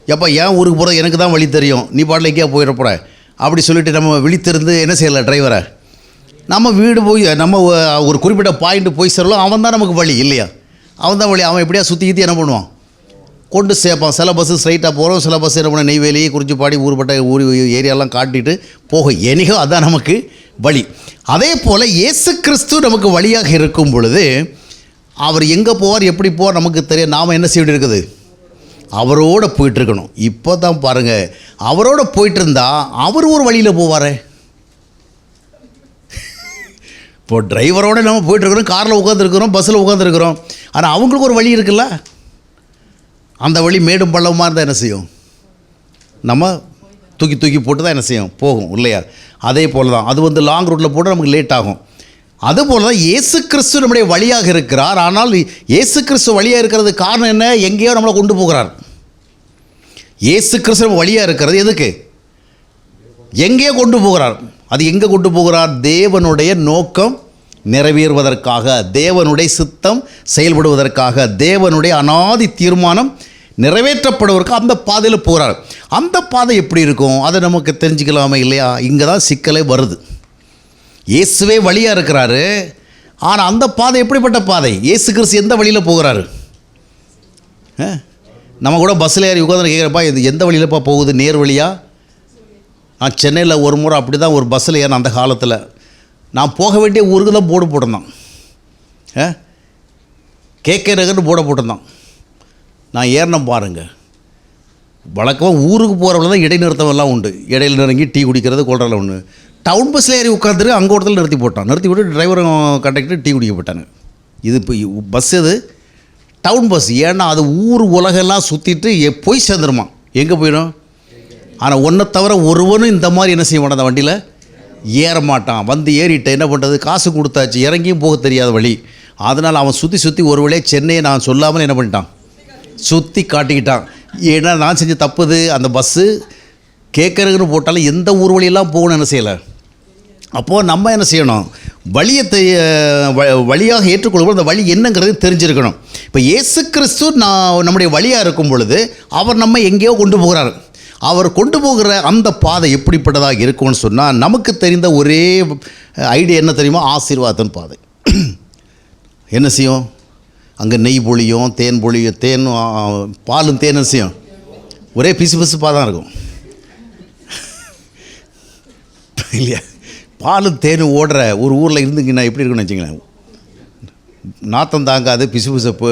எப்பா ஏன் ஊருக்கு போகிறது, எனக்கு தான் வழி தெரியும், நீ பாட்டில் எங்கேயா போயிடப்போற அப்படி சொல்லிவிட்டு நம்ம விழித்திருந்து என்ன செய்யலை, டிரைவரை நம்ம வீடு போய் நம்ம ஒரு குறிப்பிட்ட பாயிண்ட்டு போய் சேரலாம், அவன் தான் நமக்கு வழி இல்லையா? அவன் தான் வழி. அவன் எப்படியா சுற்றி என்ன பண்ணுவான், கொண்டு சேர்ப்பான். சில பஸ்ஸு ஸ்ட்ரைட்டாக போகிறோம், சில பஸ் என்ன பண்ண நெய்வேலி, குறிச்சிப்பாடி, ஊர்பட்ட ஊர் ஏரியாலாம் காட்டிட்டு போக எனிகோ அதுதான் நமக்கு வழி. அதே போல் இயேசு கிறிஸ்து நமக்கு வழியாக இருக்கும் பொழுது அவர் எங்கே போவார், எப்படி போவார் நமக்கு தெரியும். நாம் என்ன செய்ய இருக்குது, அவரோடு போயிட்டுருக்கணும். இப்போ தான் பாருங்கள், அவரோடு போயிட்டு இருந்தால் அவர் ஒரு வழியில் போவார். இப்போ டிரைவரோடு நம்ம போயிட்டுருக்கிறோம், காரில் உட்காந்துருக்குறோம், பஸ்ஸில் உட்காந்துருக்குறோம், ஆனால் அவங்களுக்கு ஒரு வழி இருக்குல்ல, அந்த வழி மேடும் பள்ளமாக இருந்தால் என்ன செய்யும், நம்ம தூக்கி போட்டு தான் என்ன செய்யும், போகும் இல்லையா? அதே போல் தான் அது வந்து லாங் ரூட்டில் போட்டு நமக்கு லேட் ஆகும். அதுபோல் தான் இயேசு கிறிஸ்து நம்முடைய வழியாக இருக்கிறார். ஆனால் இயேசு கிறிஸ்து வழியாக இருக்கிறது காரணம் என்ன? எங்கேயோ நம்மளை கொண்டு போகிறார். இயேசு கிறிஸ்து நம்ம வழியாக இருக்கிறது எதுக்கு? எங்கேயோ கொண்டு போகிறார். அது எங்கே கொண்டு போகிறார்? தேவனுடைய நோக்கம் நிறைவேறுவதற்காக, தேவனுடைய சித்தம் செயல்படுவதற்காக, தேவனுடைய அநாதி தீர்மானம் நிறைவேற்றப்படுவதற்கு அந்த பாதையில் போகிறார். அந்த பாதை எப்படி இருக்கும் அதை நமக்கு தெரிஞ்சுக்கலாமே இல்லையா? இங்கே தான் சிக்கலே வருது. இயேசுவே வழியாக இருக்கிறாரு, ஆனால் அந்த பாதை எப்படிப்பட்ட பாதை? இயேசு கிறிஸ்து எந்த வழியில் போகிறாரு? நம்ம கூட பஸ்ஸில் ஏறி உட்காந்து கேட்குறப்பா, இது எந்த வழியிலப்பா போகுது, நேர் வழியா? நான் சென்னையில் ஒரு முறை அப்படி தான் ஒரு பஸ்ஸில் ஏறின. அந்த காலத்தில் நான் போக வேண்டிய ஊருக்கு தான் போர்டு போட்டிருந்தான், கேகே நகர்னு போர்டை போட்டிருந்தான். நான் ஏறினேன் பாருங்கள். வழக்கமாக ஊருக்கு போகிறவங்க தான் இடைநிறுத்தமெல்லாம் உண்டு, இடையில் இறங்கி டீ குடிக்கிறது கொள்றதுல ஒன்று. டவுன் பஸ்ஸில் ஏறி உட்காந்துட்டு அங்கே ஒருத்தர் நிறுத்தி போட்டான். நிறுத்தி விட்டு டிரைவரும் கண்டக்டர் டீ குடிக்க போட்டாங்க. இது இப்போ பஸ் இது டவுன் பஸ். ஏன்னா அது ஊர் உலகெல்லாம் சுற்றிட்டு போய் சேர்ந்துருமா, எங்கே போயிடும். ஆனால் ஒன்றை தவிர ஒருவனும் இந்த மாதிரி என்ன செய்ய மாட்டான், அந்த வண்டியில் ஏற மாட்டான். வந்து ஏறிட்ட என்ன பண்ணுறது, காசு கொடுத்தாச்சு, இறங்கியும் போக தெரியாத வழி. அதனால் அவன் சுற்றி ஒரு வழியாக சென்னையை நான் சொல்லாமல் என்ன பண்ணிட்டான், சுற்றி காட்டிக்கிட்டான். ஏன்னா நான் செஞ்ச தப்புது. அந்த பஸ்ஸு கேட்குறதுன்னு போட்டாலும் எந்த ஊர் வழியெல்லாம் போகணும்னு என்ன செய்யலை. அப்போது நம்ம என்ன செய்யணும், வழியாக ஏற்றுக்கொள்ளும்போது அந்த வழி என்னங்கிறது தெரிஞ்சிருக்கணும். இப்போ இயேசு கிறிஸ்து நம்முடைய வழியாக இருக்கும் பொழுது அவர் நம்ம எங்கேயோ கொண்டு போகிறார். அவர் கொண்டு போகிற அந்த பாதை எப்படிப்பட்டதாக இருக்கும்னு சொன்னால், நமக்கு தெரிந்த ஒரே ஐடியா என்ன தெரியுமா, ஆசீர்வாதத்தின் பாதை. என்ன செய்யும்? அங்கே நெய் பொழியும், தேன் பொழியும், பாலும் தேனும் செய்யும், ஒரே பிசு பிசுப்பாக தான் இருக்கும் இல்லையா? பாலும் தேனும் ஓடுற ஒரு ஊரில் இருந்துங்கன்னா எப்படி இருக்குன்னு வச்சுங்களேன், நாத்தம் தாங்காது, பிசு பிசுப்பு,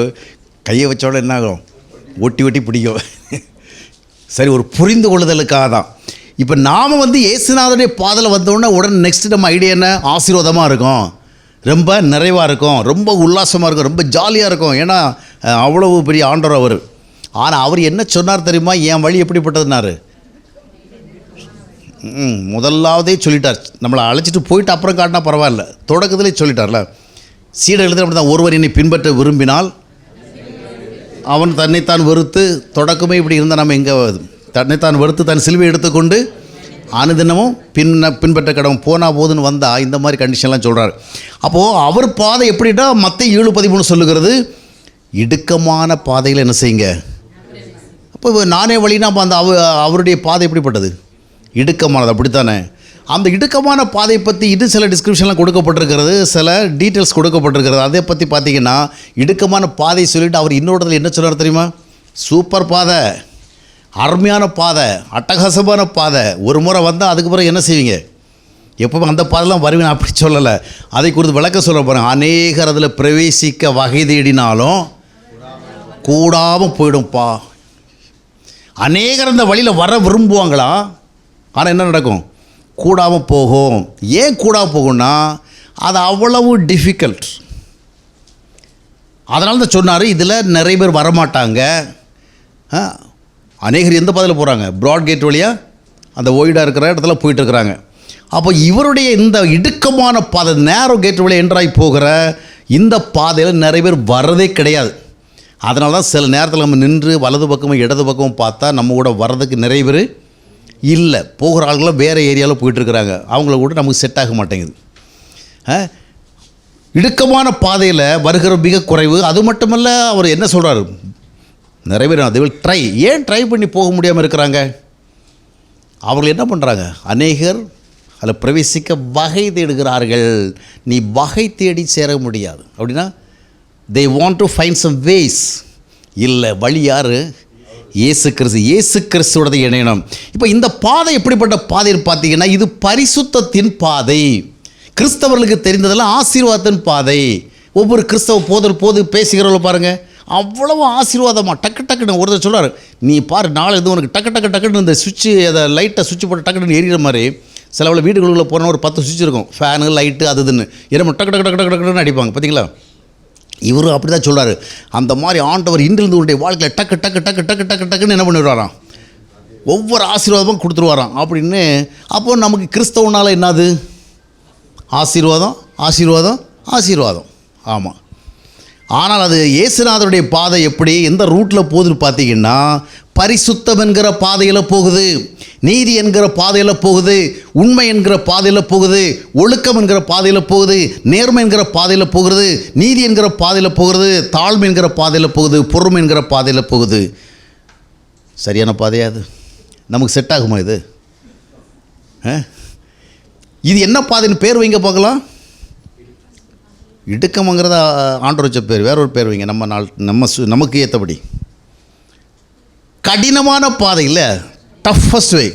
கையை வச்சோட என்ன ஆகும்? ஒட்டி ஒட்டி பிடிக்கும். சரி, ஒரு புரிந்து கொள்ளுதலுக்காக தான். இப்போ நாம் இயேசுநாதருடைய பாதையில் வந்தோடனே உடனே நெக்ஸ்ட்டு நம்ம ஐடியா என்ன? ஆசீர்வாதமாக இருக்கும், ரொம்ப நிறைவாக இருக்கும், ரொம்ப உல்லாசமாக இருக்கும், ரொம்ப ஜாலியாக இருக்கும். ஏன்னா அவ்வளவு பெரிய ஆண்டவர் அவர். ஆனால் அவர் என்ன சொன்னார் தெரியுமா? என் வழி எப்படிப்பட்டதுனாரு முதலாவதே சொல்லிட்டார். நம்மளை அழைச்சிட்டு போயிட்டு அப்புறம் காட்டினா பரவாயில்ல, தொடக்கத்திலே சொல்லிட்டார்ல. சீடர்களுக்கு அப்படி தான், ஒருவர் என்னை பின்பற்ற விரும்பினால் அவன் தன்னைத்தான் வெறுத்து, தொடக்கமே இப்படி இருந்தால் நம்ம எங்கே தன்னைத்தான் வெறுத்து தன் சிலுவை எடுத்துக்கொண்டு அனுதினமும் பின்பற்ற கடவுள் போனால் போதுன்னு வந்தால் இந்த மாதிரி கண்டிஷன்லாம் சொல்கிறார். அப்போது அவர் பாதை எப்படின்னா மத்தேயு 7:13 சொல்லுகிறது, இடுக்கமான பாதையில் என்ன செய்யுங்க. அப்போ நானே வழினா அப்போ அந்த அவருடைய பாதை எப்படிப்பட்டது? இடுக்கமானது, அப்படித்தானே? அந்த இடுக்கமான பாதையை பற்றி இது சில டிஸ்கிரிப்ஷன்லாம் கொடுக்கப்பட்டிருக்கிறது, சில டீட்டெயில்ஸ் கொடுக்கப்பட்டிருக்கிறது. அதை பற்றி பார்த்திங்கன்னா இடுக்கமான பாதையை சொல்லிவிட்டு அவர் இன்னொரு என்ன சொன்னார் தெரியுமா? சூப்பர் பாதை, அருமையான பாதை, அட்டகாசமான பாதை. ஒரு முறை வந்தால் அதுக்கு பிறகு என்ன செய்வீங்க? எப்போ அந்த பாதைலாம் வருவீங்க அப்படி சொல்லலை. அதை குறித்து விளக்க சொல்ல போகிறேன். அநேகர் அதில் பிரவேசிக்க வகை தேடினாலும் கூடாமல் போயிடும்ப்பா. அநேகர் அந்த வழியில் வர விரும்புவாங்களா? ஆனால் என்ன நடக்கும்? கூடாமல் போகும். ஏன் கூடாமல் போகும்னா அது அவ்வளவு டிஃபிகல்ட். அதனால தான் சொன்னார், இதில் நிறைய பேர் வரமாட்டாங்க. அநேகர் எந்த பாதையில் போகிறாங்க? ப்ராட் கேட் வழியாக அந்த ஒய்டாக இருக்கிற இடத்துல போயிட்டுருக்குறாங்க. அப்போ இவருடைய இந்த இடுக்கமான பாதை, நேரோ கேட் வழியாக என்ட்ராகி போகிற இந்த பாதையில் நிறைய பேர் வர்றதே கிடையாது. அதனால தான் சில நேரத்தில் நம்ம நின்று வலது பக்கமும் இடது பக்கமும் பார்த்தா நம்ம கூட வர்றதுக்கு நிறைய பேர் இல்லை. போகிற ஆளுங்களாம் வேறு ஏரியாவில் போயிட்டுருக்குறாங்க, அவங்கள கூட நமக்கு செட் ஆக மாட்டேங்குது. இடுக்கமான பாதையில் வருகிற மிக குறைவு. அது மட்டுமல்ல, அவர் என்ன சொல்கிறார்? நிறைய பேர் அதை ட்ரை, ஏன் ட்ரை பண்ணி போக முடியாமல் இருக்கிறாங்க? அவர்கள் என்ன பண்ணுறாங்க? அநேகர் அதில் பிரவேசிக்க வகை தேடுகிறார்கள். நீ வகை தேடி சேர முடியாது. அப்படின்னா they want to find some ways. இல்லை, வழி யார்? இயேசு கிறிஸ்து. இயேசு கிறிஸ்துவோட இணையணும். இப்போ இந்த பாதை எப்படிப்பட்ட பாதைன்னு பார்த்தீங்கன்னா இது பரிசுத்தத்தின் பாதை. கிறிஸ்தவர்களுக்கு தெரிந்ததெல்லாம் ஆசீர்வாதத்தின் பாதை. ஒவ்வொரு கிறிஸ்தவ போது பேசுகிறவங்கள பாருங்கள், அவ்வளவு ஆசீர்வாதமாக டக்கு டக்குன்னு ஒருத்தர் சொல்கிறார், நீ பாரு நாளை இது உனக்கு டக்கு டக்குன்னு இந்த சுவிட்சு, அதை லைட்டை சுவிட்ச் போட்டு டக்குன்னு எரிகிற மாதிரி. சில வீடுகளுக்குள்ளே போனால் ஒரு 10 சுவிட்ச் இருக்கும், ஃபேனு லைட்டு அது இதுன்னு, என்னமோ டக்கு டக்கு டக்கு டக்குன்னு அடிப்பாங்க பார்த்தீங்களா? இவரும் அப்படி தான் சொல்கிறார். அந்த மாதிரி ஆண்டவர் இன்றிலிருந்து உன்னுடைய வாழ்க்கையில் டக்கு டக்கு டக்கு டக்கு டக்கு டக்குன்னு என்ன பண்ணிவிடுவாராம்? ஒவ்வொரு ஆசீர்வாதமும் கொடுத்துருவாராம் அப்படின்னு. அப்போ நமக்கு கிறிஸ்தவனால் என்னது? ஆசீர்வாதம் ஆசீர்வாதம் ஆசீர்வாதம். ஆமாம். ஆனால் அது இயேசுநாதருடைய பாதை எப்படி, எந்த ரூட்டில் போகுதுன்னு பார்த்தீங்கன்னா பரிசுத்தம் என்கிற பாதையில் போகுது, நீதி என்கிற பாதையில் போகுது, உண்மை என்கிற பாதையில் போகுது, ஒழுக்கம் என்கிற பாதையில் போகுது, நேர்மை என்கிற பாதையில் போகிறது, நீதி என்கிற பாதையில் போகிறது, தாழ்மை என்கிற பாதையில் போகுது, பொறுமை என்கிற பாதையில் போகுது. சரியான பாதையா? அது நமக்கு செட் ஆகுமா? இது என்ன பாதைன்னு பேர் வைங்க பார்க்கலாம். இடுக்கம்ங்கிறத ஆண்டவர் வச்ச பேர், வேற ஒரு பேர் வைங்க. நமக்கு ஏற்றபடி கடினமான பாதை இல்லை, டஃபஸ்ட் வே.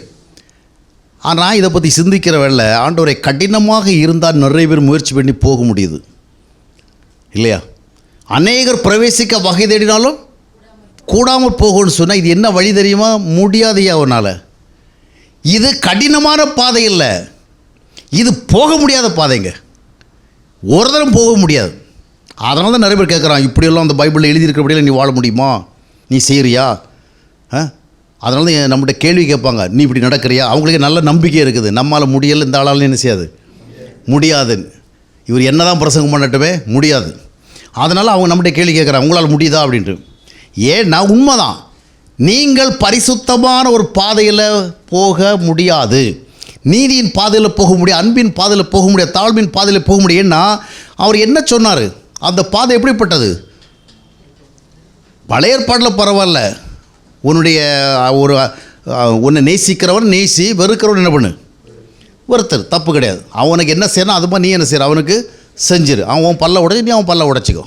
ஆனால் இதை பற்றி சிந்திக்கிற வேலை ஆண்டவரை கடினமாக இருந்தால் நிறைய பேர் முயற்சி பண்ணி போக முடியுது இல்லையா? அநேகர் பிரவேசிக்க வகை தேடினாலும் கூடாமல் போகணும்னு சொன்னால் இது என்ன வழி தெரியுமா? முடியாதையா அவனால். இது கடினமான பாதை இல்லை, இது போக முடியாத பாதைங்க. ஒரு தரம் போக முடியாது. அதனால தான் நிறைய பேர் கேட்குறான், இப்படியெல்லாம் அந்த பைபிளில் எழுதியிருக்கிறபடியெல்லாம் நீ வாழ முடியுமா, நீ செய்கிறியா? அதனால தான் நம்மகிட்ட கேள்வி கேட்பாங்க, நீ இப்படி நடக்கிறியா? அவங்களுக்கு நல்ல நம்பிக்கை இருக்குது, நம்மளால் முடியலை, இந்த ஆளால் என்ன செய்யாது, முடியாதுன்னு. இவர் என்ன தான் பிரசங்கம் பண்ணட்டுமே முடியாது. அதனால் அவங்க நம்மகிட்ட கேள்வி கேட்குறாங்க, உங்களால் முடியுதா அப்படின்ட்டு. ஏன்னா உண்மைதான், நீங்கள் பரிசுத்தமான ஒரு பாதையில் போக முடியாது, நீதியின் பாதையில் போக முடியாது, அன்பின் பாதையில் போக முடியாது, தாழ்வின் பாதையில் போக முடியும். ஏன்னா அவர் என்ன சொன்னார்? அந்த பாதை எப்படிப்பட்டது? பழைய ஏற்பாட்டில் பரவாயில்ல, உன்னை நேசிக்கிறவன் நேசி, வெறுக்கிறவன் என்ன பண்ணு, வெறுத்தர், தப்பு கிடையாது. அவனுக்கு என்ன செய்யணும் அது மாதிரி நீ என்ன செய்கிற, அவனுக்கு செஞ்சிரு. அவன் பல்ல உடச்சி நீ அவன் பல்ல உடச்சிக்கோ.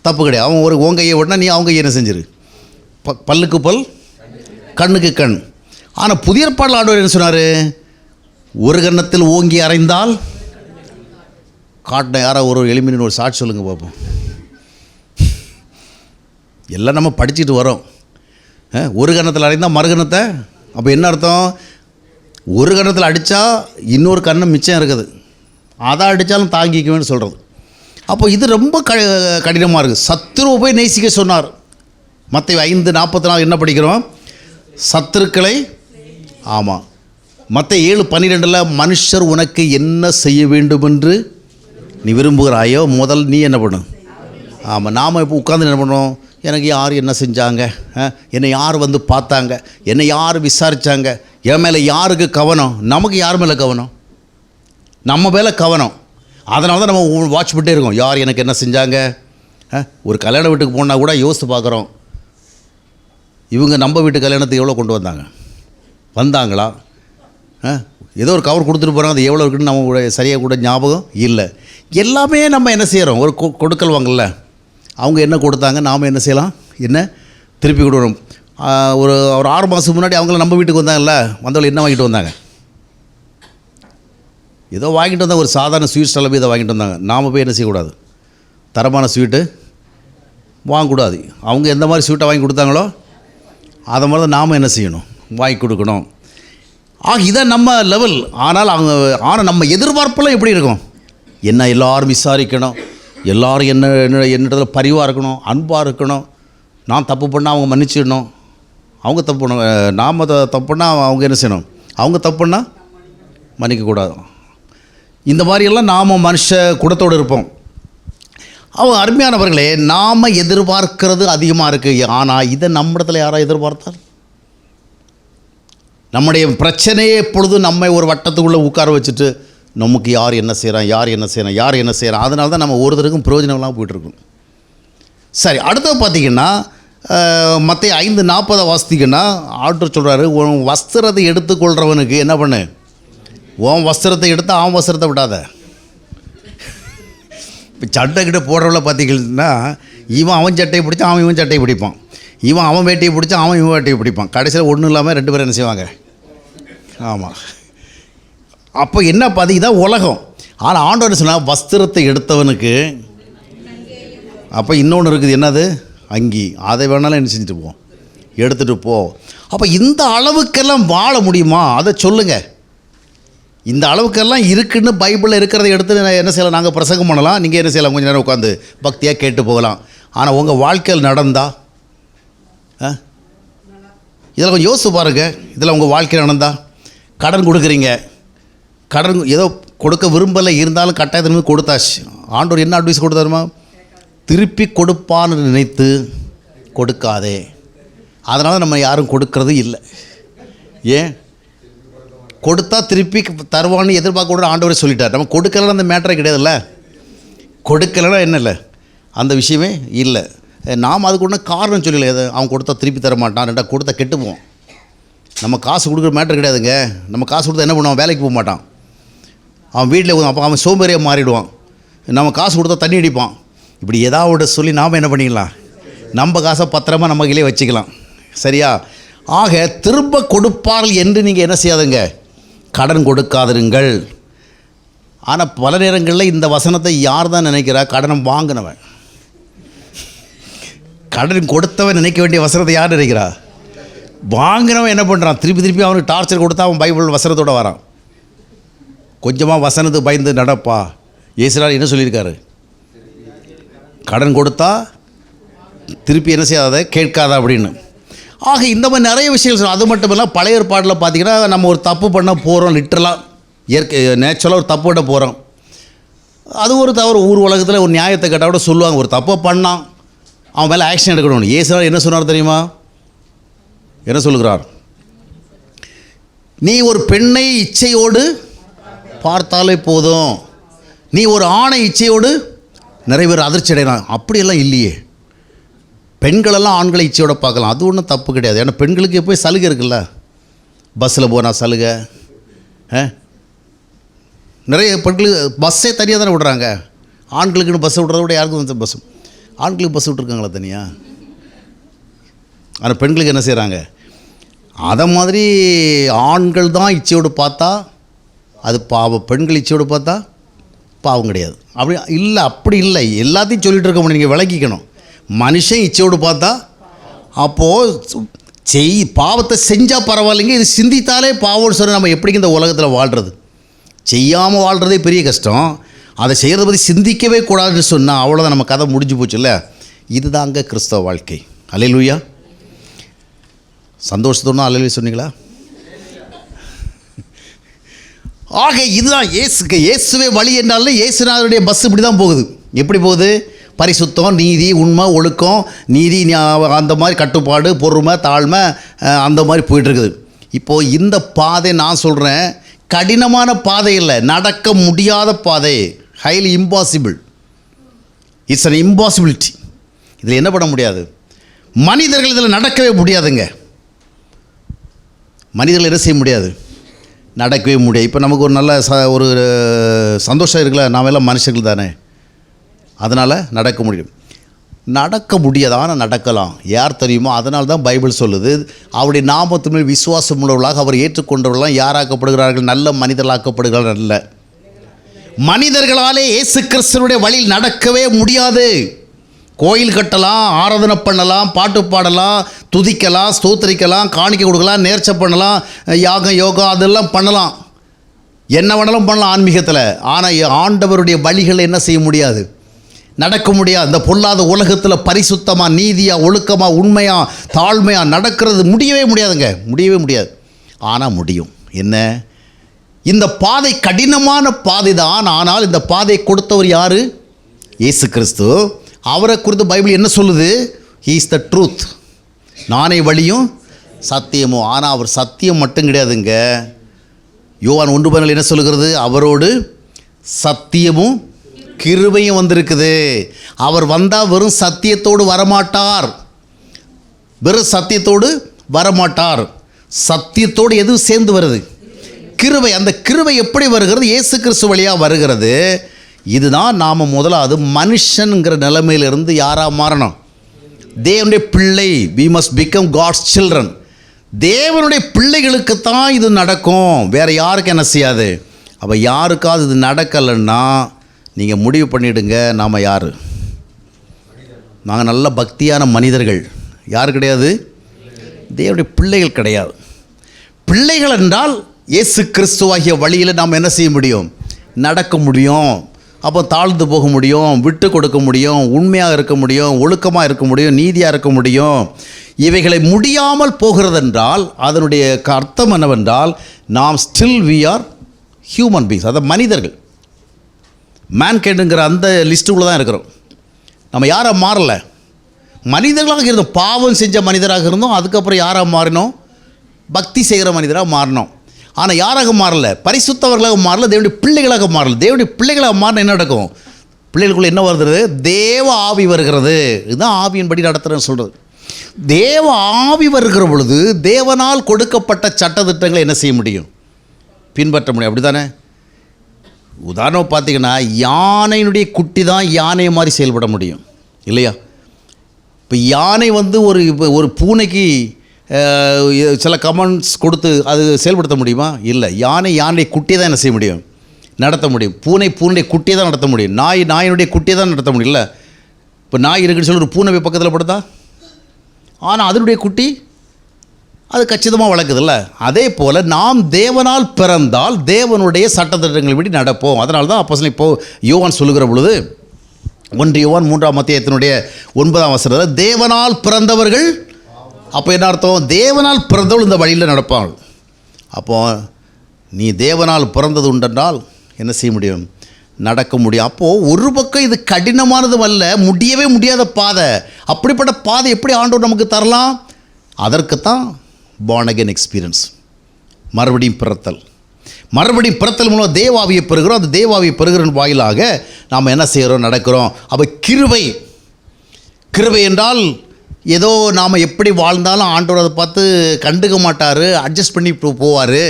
தப்பு கிடையாது. அவன் ஒரு உன் கையை விடனா நீ அவங்க கையை என்ன செஞ்சிரு. பல்லுக்கு பல் கண்ணுக்கு கண். ஆனால் புதிய ஏற்பாட்டில் ஆண்டவர் என்ன சொன்னார்? ஒரு கன்னத்தில் ஓங்கி அறைந்தால் காட்டின யாரோ ஒரு எளிமைன்னு ஒரு சாட்சி சொல்லுங்கள் பார்ப்போம். எல்லாம் நம்ம படிச்சுட்டு வரோம். ஒரு கன்னத்தில் அறைந்தால் மறுகணத்தை, அப்போ என்ன அர்த்தம்? ஒரு கன்னத்தில் அடித்தா இன்னொரு கண்ணம் மிச்சம் இருக்குது, அதை அடித்தாலும் தாங்கிக்குவேன்னு சொல்கிறது. அப்போ இது ரொம்ப கடினமாக இருக்குது. சத்துருவை போய் நேசிக்க சொன்னார். மத்தேயு 5:44 என்ன படிக்கிறோம்? சத்துருக்களை. ஆமாம். மத்தேயு 7:12 மனுஷர் உனக்கு என்ன செய்ய வேண்டும் என்று நீ விரும்புகிறாயோ முதல் நீ என்ன பண்ணு. ஆமாம். நாம் இப்போ உட்காந்து என்ன பண்ணுறோம்? எனக்கு யார் என்ன செஞ்சாங்க, என்னை யார் வந்து பார்த்தாங்க, என்னை யார் விசாரித்தாங்க, என் மேலே யாருக்கு கவனம்? நமக்கு யார் மேலே கவனம்? நம்ம மேலே கவனம். அதனால தான் நம்ம வாட்ச் பண்ணிட்டே இருக்கோம், யார் எனக்கு என்ன செஞ்சாங்க. ஒரு கல்யாண வீட்டுக்கு போனால் கூட யோசித்து பார்க்குறோம், இவங்க நம்ம வீட்டு கல்யாணத்துக்கு எவ்வளோ கொண்டு வந்தாங்களா? ஏதோ ஒரு கவர் கொடுத்துட்டு போகிறாங்க, அது எவ்வளோ இருக்குன்னு நம்ம சரியாக கூட ஞாபகம் இல்லை. எல்லாமே நம்ம என்ன செய்கிறோம்? ஒரு கொடுக்கல் வாங்கல, அவங்க என்ன கொடுத்தாங்க, நாம் என்ன செய்யலாம், என்ன திருப்பி கொடுக்கணும். ஒரு 6 மாதத்துக்கு முன்னாடி அவங்கள நம்ம வீட்டுக்கு வந்தாங்கல்ல, வந்தவங்க என்ன வாங்கிட்டு வந்தாங்க? ஏதோ வாங்கிட்டு வந்தாங்க, ஒரு சாதாரண ஸ்வீட் ஸ்டாலில் போய் இதை வாங்கிட்டு வந்தாங்க. நாம் போய் என்ன செய்யக்கூடாது? தரமான ஸ்வீட்டு வாங்கக்கூடாது. அவங்க எந்த மாதிரி ஸ்வீட்டை வாங்கி கொடுத்தாங்களோ அதை மாதிரி தான் நாம் என்ன செய்யணும்? வாங்கி கொடுக்கணும். இதான் நம்ம லெவல். ஆனால் நம்ம எதிர்பார்ப்பெல்லாம் எப்படி இருக்கும்? என்ன எல்லோரும் விசாரிக்கணும், எல்லோரும் என்னிடத்துல பரிவாக இருக்கணும், அன்பாக இருக்கணும், நான் தப்பு பண்ணால் அவங்க மன்னிச்சிடணும், அவங்க தப்பு பண்ண நாம் தப்பு பண்ணால் அவங்க என்ன செய்யணும், அவங்க தப்பு பண்ணால் மன்னிக்கக்கூடாது. இந்த மாதிரியெல்லாம் நாம் மனுஷ குணத்தோடு இருப்போம். அவங்க அருமையானவர்களே, நாம் எதிர்பார்க்கிறது அதிகமாக இருக்குது. ஆனால் இதை நம்மிடத்தில் யாராக எதிர்பார்த்தால்? நம்முடைய பிரச்சனையே எப்பொழுதும் நம்மை ஒரு வட்டத்துக்குள்ளே உட்கார வச்சுட்டு நமக்கு யார் என்ன செய்கிறான், யார் என்ன செய்கிறான், யார் என்ன செய்கிறான், அதனால தான் நம்ம ஒருத்தருக்கும் பிரயோஜனம்லாம் போய்ட்டுருக்கோம். சரி, அடுத்தது பார்த்திங்கன்னா மத்தேயு 5:40 வாசித்திங்கன்னா ஆண்டவர் சொல்கிறாரு, உன் வஸ்திரத்தை எடுத்துக்கொள்கிறவனுக்கு என்ன பண்ணு, உன் வஸ்திரத்தை எடுத்து அவன் வஸ்திரத்தை விடாத. இப்போ சட்டைக்கிட்ட போடுறவள பார்த்திங்கன்னா இவன் அவன் சட்டையை பிடிச்சா அவன் இவன் சட்டையை பிடிப்பான், இவன் அவன் வேட்டையை பிடிச்சா அவன் இவன் வேட்டையை பிடிப்பான். கடைசியில் ஒன்றும் இல்லாமல் 2 பேரும் என்ன செய்வாங்க? ஆமாம். அப்போ என்ன இதுதான் உலகம். ஆனால் ஆண்டவர் சொன்னால் வஸ்திரத்தை எடுத்தவனுக்கு, அப்போ இன்னொன்று இருக்குது, என்னது? அங்கி. அதை வேணாலும் என்ன செஞ்சுட்டு போ, எடுத்துகிட்டு போ. அப்போ இந்த அளவுக்கெல்லாம் வாழ முடியுமா? அதை சொல்லுங்கள். இந்த அளவுக்கெல்லாம் இருக்குன்னு பைபிளில் இருக்கிறத எடுத்து என்ன செய்யலாம்? நாங்கள் பிரசங்கம் பண்ணலாம், நீங்கள் என்ன செய்யலாம்? கொஞ்சம் நேரம் உட்காந்து பக்தியாக கேட்டு போகலாம். ஆனால் உங்கள் வாழ்க்கையில் நடந்தா, இதில் கொஞ்சம் யோசிச்சு பாருங்கள். இதில் உங்கள் வாழ்க்கையில் நடந்தா, கடன் கொடுக்குறீங்க, கடன் ஏதோ கொடுக்க விரும்பலை, இருந்தாலும் கட்டாயத்தின் கொடுத்தாச்சு. ஆண்டவர் என்ன அட்வைஸ் கொடுத்தாருமா? திருப்பி கொடுப்பான்னு நினைத்து கொடுக்காதே. அதனால் நம்ம யாரும் கொடுக்கறது இல்லை. ஏன்? கொடுத்தா திருப்பி தருவான்னு எதிர்பார்க்க கூட ஆண்டவரே சொல்லிட்டார். நம்ம கொடுக்கலன்னா அந்த மேட்டரே கிடையாதுல்ல. கொடுக்கலைன்னா என்ன இல்லை, அந்த விஷயமே இல்லை. நாம் அதுக்கு ஒன்றும் காரணம் சொல்லலை. எதை அவன் கொடுத்தா திருப்பி தர மாட்டான், ரெண்டா கொடுத்தா கெட்டுப்போம். நம்ம காசு கொடுக்குற மேட்டர் கிடையாதுங்க. நம்ம காசு கொடுத்தா என்ன பண்ணுவான்? வேலைக்கு போக மாட்டான், அவன் வீட்டில். அப்போ அவன் சோம்பேறியாக மாறிடுவான். நம்ம காசு கொடுத்தா தண்ணி அடிப்பான். இப்படி ஏதாவது சொல்லி நாம் என்ன பண்ணிக்கலாம்? நம்ம காசை பத்திரமா நம்ம கையிலே வச்சுக்கலாம். சரியா? ஆக திரும்ப கொடுப்பார்கள் என்று நீங்கள் என்ன செய்யாதுங்க? கடன் கொடுக்காதிருங்கள். ஆனால் பல நேரங்களில் இந்த வசனத்தை யார் தான் நினைக்கிறா? கடனை வாங்கினவன். கடன் கொடுத்தவன் நினைக்க வேண்டிய வசனத்தை யார் நினைக்கிறா? வாங்கினவன் என்ன பண்ணுறான்? திருப்பி திருப்பி அவனுக்கு டார்ச்சர் கொடுத்தா அவன் பைபிள் வசனத்தோடு வரான். கொஞ்சமாக வசனத்துக்கு பயந்து நடப்பா. இயேசுநாதர் என்ன சொல்லியிருக்காரு? கடன் கொடுத்தா திருப்பி என்ன செய்யாத, கேட்காத அப்படின்னு. ஆக இந்த மாதிரி நிறைய விஷயங்கள் சொல்லணும். அது மட்டும் இல்லை, பழைய ஏற்பாட்டில் பார்த்திங்கன்னா நம்ம ஒரு தப்பு பண்ண போகிறோம், லிட்டரலாக இயற்கை நேச்சுரலாக ஒரு தப்பு பண்ண போகிறோம். அது ஒரு தவறு. ஊர் உலகத்தில் ஒரு நியாயத்தை கேட்டால் கூட சொல்லுவாங்க, ஒரு தப்பை பண்ணான், அவன் மேலே ஆக்ஷன் எடுக்கணும். இயேசுநாதர் என்ன சொன்னார் தெரியுமா? என்ன சொல்லுகிறார்? நீ ஒரு பெண்ணை இச்சையோடு பார்த்தாலே போதும், நீ ஒரு ஆணை இச்சையோடு நிறைய பேர் அதிர்ச்சி அடைகிறான். அப்படியெல்லாம் இல்லையே. பெண்களெல்லாம் ஆண்களை இச்சையோட பார்க்கலாம், அது ஒன்றும் தப்பு கிடையாது. ஏன்னா பெண்களுக்கு எப்போயும் சலுகை இருக்குல்ல. பஸ்ஸில் போனால் சலுகை, நிறைய பெண்களுக்கு பஸ்ஸே தனியாக தானே விடுறாங்க. ஆண்களுக்குன்னு பஸ்ஸை விடுறத விட யாருக்கும் பஸ். ஆண்களுக்கு பஸ் விட்ருக்காங்களா தனியாக? ஆனால் பெண்களுக்கு என்ன செய்கிறாங்க? அதை மாதிரி ஆண்கள் தான் இச்சையோடு பார்த்தா அது பாவம், பெண்கள் இச்சையோடு பார்த்தா பாவம் கிடையாது. அப்படி இல்லை, அப்படி இல்லை. எல்லாத்தையும் சொல்லிகிட்டு இருக்க முடியும். நீங்கள் விளக்கிக்கணும். மனுஷன் இச்சையோடு பார்த்தா அப்போது பாவத்தை செஞ்சால் பரவாயில்லைங்க, இது சிந்தித்தாலே பாவம்னு சொல்லி நம்ம எப்படிங்க இந்த உலகத்தில் வாழ்கிறது? செய்யாமல் வாழ்கிறதே பெரிய கஷ்டம். அதை செய்கிறத பற்றி சிந்திக்கவே கூடாதுன்னு சொன்னால் அவ்வளோதான், நம்ம கதை முடிஞ்சு போச்சுல்ல. இதுதாங்க கிறிஸ்தவ வாழ்க்கை. அல்லேலூயா. சந்தோஷத்தோடு அல்லேலூயா சொன்னீங்களா? ஆக இதுதான் இயேசுவே வழி என்றாலே இயேசுநாதருடைய பஸ் இப்படி தான் போகுது. எப்படி போகுது? பரிசுத்தம், நீதி, உண்மை, ஒழுக்கம், நீதி, அந்த மாதிரி கட்டுப்பாடு, பொறுமை, தாழ்மை, அந்த மாதிரி போயிட்டுருக்குது. இப்போது இந்த பாதை நான் சொல்கிறேன் கடினமான பாதை இல்லை, நடக்க முடியாத பாதை. Highly impossible. It's an impossibility. இதில் என்ன பண்ண முடியாது? மனிதர்கள் இதில் நடக்கவே முடியாதுங்க. மனிதர்கள் என்ன செய்ய முடியாது? நடக்கவே முடியாது. இப்போ நமக்கு ஒரு நல்ல ஒரு சந்தோஷம் இருக்குல்ல, நாம் எல்லாம் மனுஷர்கள் தானே, அதனால் நடக்க முடியும். நடக்க முடியாது, ஆனால் நடக்கலாம். யார் தெரியுமோ? அதனால தான் பைபிள் சொல்லுது, அவருடைய நாமத்து மேல் விசுவாசம் உள்ளவர்களாக அவர் ஏற்றுக்கொண்டவர்களாம் யாராக்கப்படுகிறார்கள்? நல்ல மனிதர்களாக்கப்படுகிறார்கள். நல்ல மனிதர்களாலே இயேசு கிறிஸ்துவினுடைய வழியில் நடக்கவே முடியாது. கோயில் கட்டலாம், ஆராதனை பண்ணலாம், பாட்டு பாடலாம், துதிக்கலாம், ஸ்தோத்திரிக்கலாம், காணிக்கை கொடுக்கலாம், நேர்ச்சை பண்ணலாம், யாகம் யோகா அதெல்லாம் பண்ணலாம், என்ன வேணாலும் பண்ணலாம் ஆன்மீகத்தில். ஆனால் ஆண்டவருடைய வழிகளை என்ன செய்ய முடியாது? நடக்க முடியாது. இந்த பொல்லாத உலகத்தில் பரிசுத்தமாக, நீதியாக, ஒழுக்கமாக, உண்மையாக, தாழ்மையாக நடக்கிறது முடியவே முடியாதுங்க. முடியவே முடியாது. ஆனால் முடியும். என்ன? இந்த பாதை கடினமான பாதை தான். ஆனால் இந்த பாதையை கொடுத்தவர் யார்? இயேசு கிறிஸ்து. அவரை குறித்து பைபிள் என்ன சொல்லுது? He is the truth. நானே வழியும் சத்தியமோ. ஆனால் அவர் சத்தியம் மட்டும் கிடையாதுங்க. யோவான் 1:12 என்ன சொல்லுகிறது? அவரோடு சத்தியமும் கிருபையும் வந்திருக்குது. அவர் வந்தால் வெறும் சத்தியத்தோடு வரமாட்டார். வெறும் சத்தியத்தோடு வரமாட்டார். சத்தியத்தோடு எதுவும் சேர்ந்து வருது? கிருபை. அந்த கிருபை எப்படி வருகிறது? இயேசு கிறிஸ்து வழியாக வருகிறது. இதுதான் நாம் முதலாவது மனுஷனுங்கிற நிலைமையிலிருந்து யாராக மாறணும்? தேவனுடைய பிள்ளை. we must become God's children. தேவனுடைய பிள்ளைகளுக்குத்தான் இது நடக்கும், வேறு யாருக்கு என்ன செய்யாது. அப்போ யாருக்காவது இது நடக்கலைன்னா நீங்கள் முடிவு பண்ணிவிடுங்க, நாம் யார்? நாங்கள் நல்ல பக்தியான மனிதர்கள். யார் கிடையாது? தேவனுடைய பிள்ளைகள் கிடையாது. பிள்ளைகள் என்றால் இயேசு கிறிஸ்துவாகிய வழியில் நாம் என்ன செய்ய முடியும்? நடக்க முடியும். அப்போ தாழ்ந்து போக முடியும், விட்டு கொடுக்க முடியும், உண்மையாக இருக்க முடியும், ஒழுக்கமாக இருக்க முடியும், நீதியாக இருக்க முடியும். இவைகளை முடியாமல் போகிறதென்றால் அதனுடைய அர்த்தம் என்னவென்றால் நாம் still we are human beings. அதாவது மனிதர்கள், மேன்கைண்டுங்கிற அந்த லிஸ்ட்டுக்குள்ளே தான் இருக்கிறோம். நம்ம யாராக மாறலை, மனிதர்களாக இருந்தோம். பாவம் செஞ்ச மனிதராக இருந்தோம். அதுக்கப்புறம் யாராக மாறினோம்? பக்தி செய்கிற மனிதராக மாறினோம். ஆனால் யாராக மாறலை? பரிசுத்தவர்களாக மாறல, தேவனுடைய பிள்ளைகளாக மாறல. தேவனுடைய பிள்ளைகளாக மாறின என்ன நடக்கும்? பிள்ளைகளுக்குள்ளே என்ன வருகிறது? தேவ ஆவி வருகிறது. இதுதான் ஆவியின்படி நடத்துகிறேன்னு சொல்கிறது. தேவ ஆவி வருகிற பொழுது தேவனால் கொடுக்கப்பட்ட சட்டத்திட்டங்களை என்ன செய்ய முடியும்? பின்பற்ற முடியும். அப்படி தானே? உதாரணம் பார்த்தீங்கன்னா, யானையினுடைய குட்டி தான் யானை மாதிரி செயல்பட முடியும் இல்லையா? இப்போ யானை ஒரு பூனைக்கு சில கமெண்ட்ஸ் கொடுத்து அது செயல்படுத்த முடியுமா? இல்லை. யானையுடைய குட்டியை தான் என்ன செய்ய முடியும்? நடத்த முடியும். பூனையுடைய குட்டியை தான் நடத்த முடியும். நாயினுடைய குட்டியை தான் நடத்த முடியும். இல்லை, இப்போ நாய் இருக்குன்னு சொல்லி ஒரு பூனை போய் பக்கத்தில் படுத்தா, ஆனால் அதனுடைய குட்டி அது கச்சிதமாக வளர்க்குதில்ல. அதே போல் நாம் தேவனால் பிறந்தால் தேவனுடைய சட்டத்திட்டங்களை படி நடப்போம். அதனால தான் அப்போஸ்தலன் இப்போ யோவான் சொல்லுகிற பொழுது 1 யோவான் 3ஆம் அத்தியாயத்தினுடைய 9ஆம் வசனத்தில் தேவனால் பிறந்தவர்கள். அப்போ என்ன அர்த்தம்? தேவனால் பிறந்தவள் இந்த வழியில் நடப்பாள். அப்போது நீ தேவனால் பிறந்தது உண்டென்றால் என்ன செய்ய முடியும்? நடக்க முடியும். அப்போது ஒரு பக்கம் இது கடினமானதும் அல்ல, முடியவே முடியாத பாதை. அப்படிப்பட்ட பாதை எப்படி ஆண்டவர் நமக்கு தரலாம்? அதற்குத்தான் born again எக்ஸ்பீரியன்ஸ், மறுபடியும் பிறத்தல். மறுபடியும் பிறத்தல் மூலம் தேவாவியை பெறுகிறோம். அந்த தேவாவியை பெறுகிற வாயிலாக நாம் என்ன செய்கிறோம்? நடக்கிறோம். அப்போ கிருபை என்றால் ஏதோ நாம் எப்படி வாழ்ந்தாலும் ஆண்டவர் அதை பார்த்து கண்டுக்க மாட்டார், அட்ஜஸ்ட் பண்ணி போவார்.